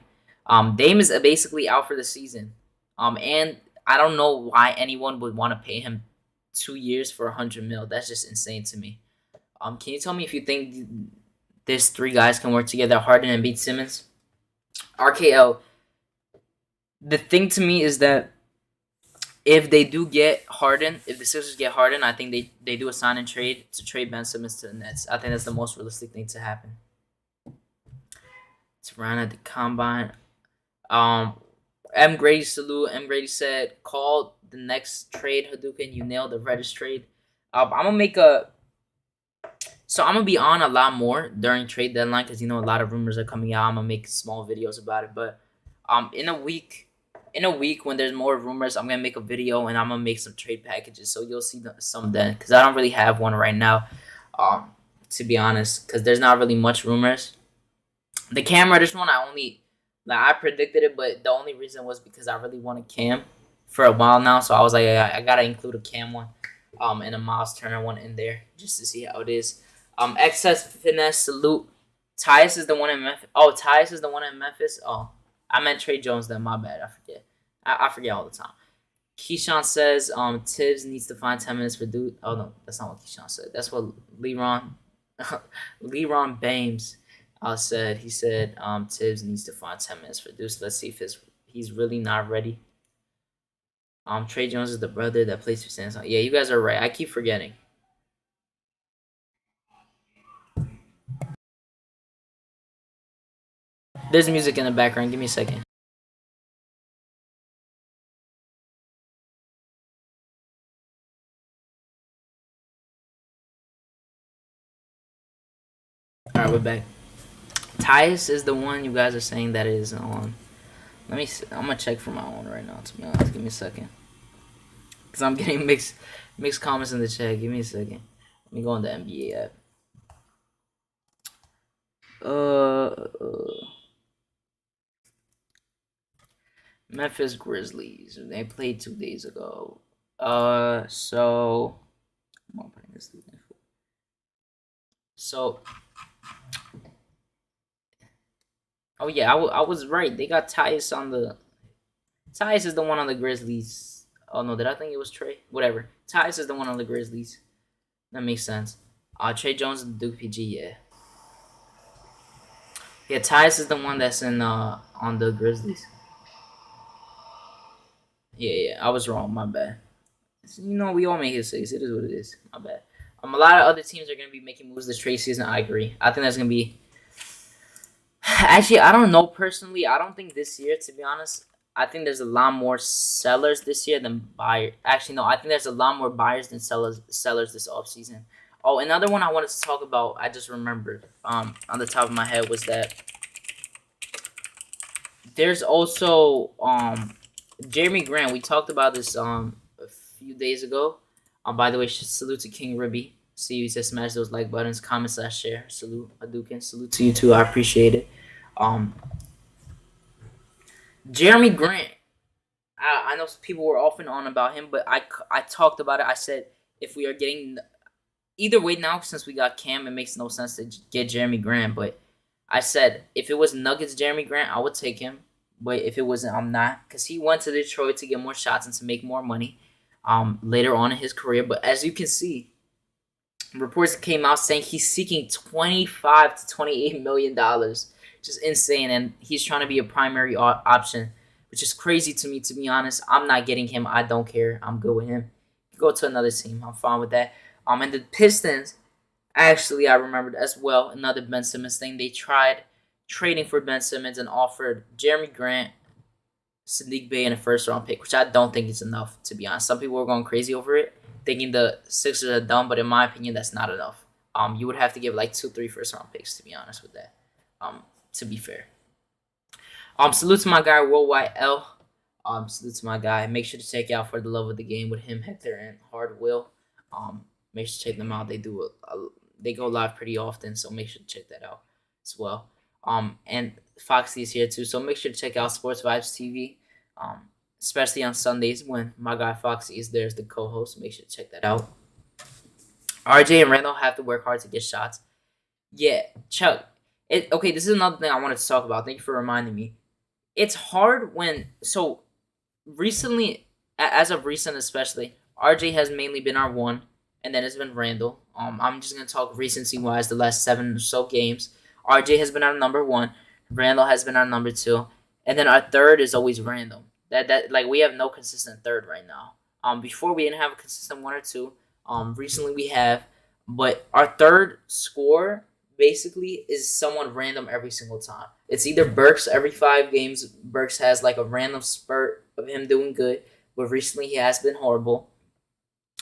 Dame is basically out for the season. And I don't know why anyone would want to pay him 2 years for $100 million. That's just insane to me. Can you tell me if you think these three guys can work together, Harden and beat Simmons. RKL. The thing to me is that if they do get Harden, if the Sixers get Harden, I think they do a sign and trade to trade Ben Simmons to the Nets. I think that's the most realistic thing to happen. It's around at the combine. M. Grady salute. M. Grady said, "Call the next trade, Hadouken. You nailed the Reddish trade." I'm gonna make a. So I'm gonna be on a lot more during trade deadline because a lot of rumors are coming out. I'm gonna make small videos about it, but in a week when there's more rumors, I'm gonna make a video and I'm gonna make some trade packages. So you'll see some then because I don't really have one right now, to be honest, because there's not really much rumors. The Cam Reddish one, I predicted it, but the only reason was because I really wanted Cam for a while now. So I was like, I gotta include a Cam one, and a Miles Turner one in there just to see how it is. Excess finesse salute. Tyus is the one in Memphis. Oh, Tyus is the one in Memphis. Oh, I meant Trey Jones. Then my bad. I forget. I forget all the time. Keyshawn says, Tibbs needs to find 10 minutes for dude. Oh no, that's not what Keyshawn said. That's what Leron Bames said. He said, Tibbs needs to find 10 minutes for Deuce. Let's see if he's really not ready. Trey Jones is the brother that plays for Samsung. Yeah, you guys are right. I keep forgetting. There's music in the background. Give me a second. All right, we're back. Tyus is the one you guys are saying that is on. Let me see. I'm gonna check for my own right now. To be honest, give me a second, cause I'm getting mixed comments in the chat. Give me a second. Let me go on the NBA app. Memphis Grizzlies. They played 2 days ago. So I'm gonna put this. So. Oh yeah, I was right. They got Tyus on the. Tyus is the one on the Grizzlies. Oh no, did I think it was Trey? Whatever. Tyus is the one on the Grizzlies. That makes sense. Trey Jones and Duke PG, yeah. Yeah, Tyus is the one that's in on the Grizzlies. Yeah, I was wrong. My bad. We all make mistakes. It is what it is. My bad. A lot of other teams are gonna be making moves this trade season. I agree. I think that's gonna be. Actually, I don't know personally. I don't think this year, to be honest. I think there's a lot more sellers this year than buyers. Actually, no. I think there's a lot more buyers than sellers this offseason. Oh, another one I wanted to talk about, I just remembered on the top of my head, was that there's also Jeremy Grant. We talked about this a few days ago. By the way, salute to King Ribby. See you said smash those like buttons, comment / share. Salute, Hadouken. Salute to you too. I appreciate it. Jeremy Grant. I know people were off and on about him, but I talked about it. I said if we are getting either way now, since we got Cam, it makes no sense to get Jeremy Grant. But I said if it was Nuggets Jeremy Grant, I would take him. But if it wasn't, I'm not, because he went to Detroit to get more shots and to make more money later on in his career. But as you can see, reports came out saying he's seeking $25 to $28 million, just insane, and he's trying to be a primary option, which is crazy to me. To be honest, I'm not getting him. I don't care. I'm good with him. Go to another team. I'm fine with that. And the Pistons, actually, I remembered as well, another Ben Simmons thing. They tried trading for Ben Simmons and offered Jeremy Grant, Sadiq Bey, and a first-round pick, which I don't think is enough, to be honest. Some people were going crazy over it, thinking the Sixers are dumb, but in my opinion, that's not enough. You would have to give like 2-3 first-round picks, to be honest with that. To be fair. Salute to my guy Worldwide L. Salute to my guy. Make sure to check out For the Love of the Game with him, Hector, and Hard Will. Make sure to check them out. They do they go live pretty often, so make sure to check that out as well. And Foxy is here too, so make sure to check out Sports Vibes TV. Especially on Sundays when my guy Foxy is there as the co-host. Make sure to check that out. RJ and Randall have to work hard to get shots. Yeah, Chuck. Okay, this is another thing I wanted to talk about. Thank you for reminding me. It's hard when... So, recently, as of recent especially, RJ has mainly been our 1, and then it's been Randall. I'm just gonna talk recency wise the last 7 or so games. RJ has been our number one. Randall has been our number two, and then our third is always random. That like we have no consistent third right now. Before we didn't have a consistent one or two. Recently we have, but our third score basically is someone random every single time. It's either Burks every 5 games. Burks has like a random spurt of him doing good, but recently he has been horrible.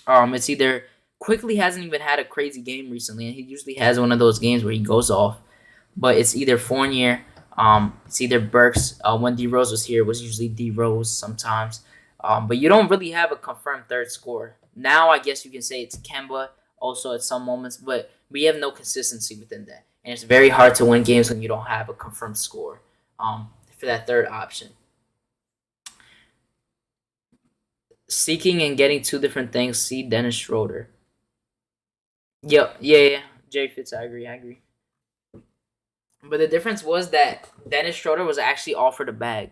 It's either Quickly hasn't even had a crazy game recently, and he usually has one of those games where he goes off. But it's either Fournier, it's either Burks. When D Rose was here, it was usually D Rose sometimes. But you don't really have a confirmed third scorer. Now I guess you can say it's Kemba also at some moments, but we have no consistency within that, and it's very hard to win games when you don't have a confirmed score. For that third option, seeking and getting two different things. See Dennis Schroeder. Yep, yeah. Jay Fitz, I agree. But the difference was that Dennis Schroeder was actually offered a bag,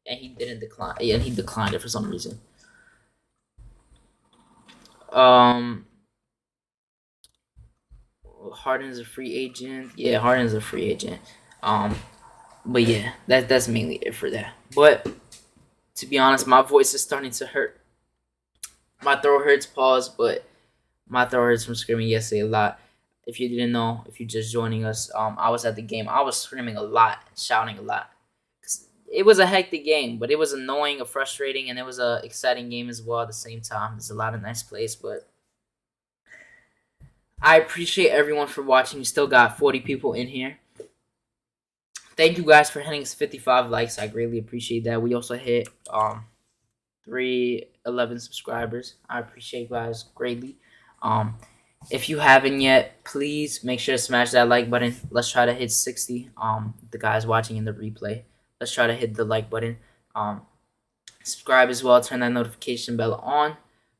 and he didn't decline. Yeah, and he declined it for some reason. Um, Harden's a free agent. Yeah, Harden's a free agent. Um, but yeah, that's mainly it for that. But to be honest, my voice is starting to hurt. My throat hurts. Pause, but my throat hurts from screaming yesterday a lot. If you didn't know, if you're just joining us, I was at the game. I was screaming a lot, shouting a lot. It was a hectic game, but it was annoying, frustrating, and it was a exciting game as well at the same time. There's a lot of nice plays, but I appreciate everyone for watching. We still got 40 people in here. Thank you guys for hitting 55 likes. I greatly appreciate that. We also hit 311 subscribers. I appreciate you guys greatly. If you haven't yet, please make sure to smash that like button. Let's try to hit 60. The guys watching in the replay, let's try to hit the like button. Subscribe as well. Turn that notification bell on.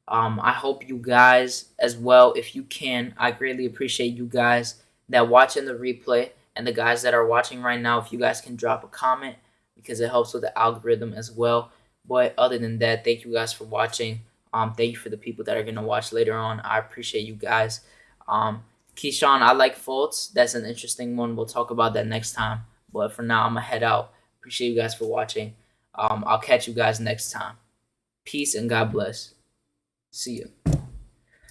I hope you guys as well, if you can. I greatly appreciate you guys that watch in the replay and the guys that are watching right now. If you guys can drop a comment, because it helps with the algorithm as well. But other than that, thank you guys for watching. Thank you for the people that are gonna watch later on. I appreciate you guys. Keyshawn, I like Fultz. That's an interesting one. We'll talk about that next time. But for now, I'm gonna head out. Appreciate you guys for watching. I'll catch you guys next time. Peace and God bless. See you.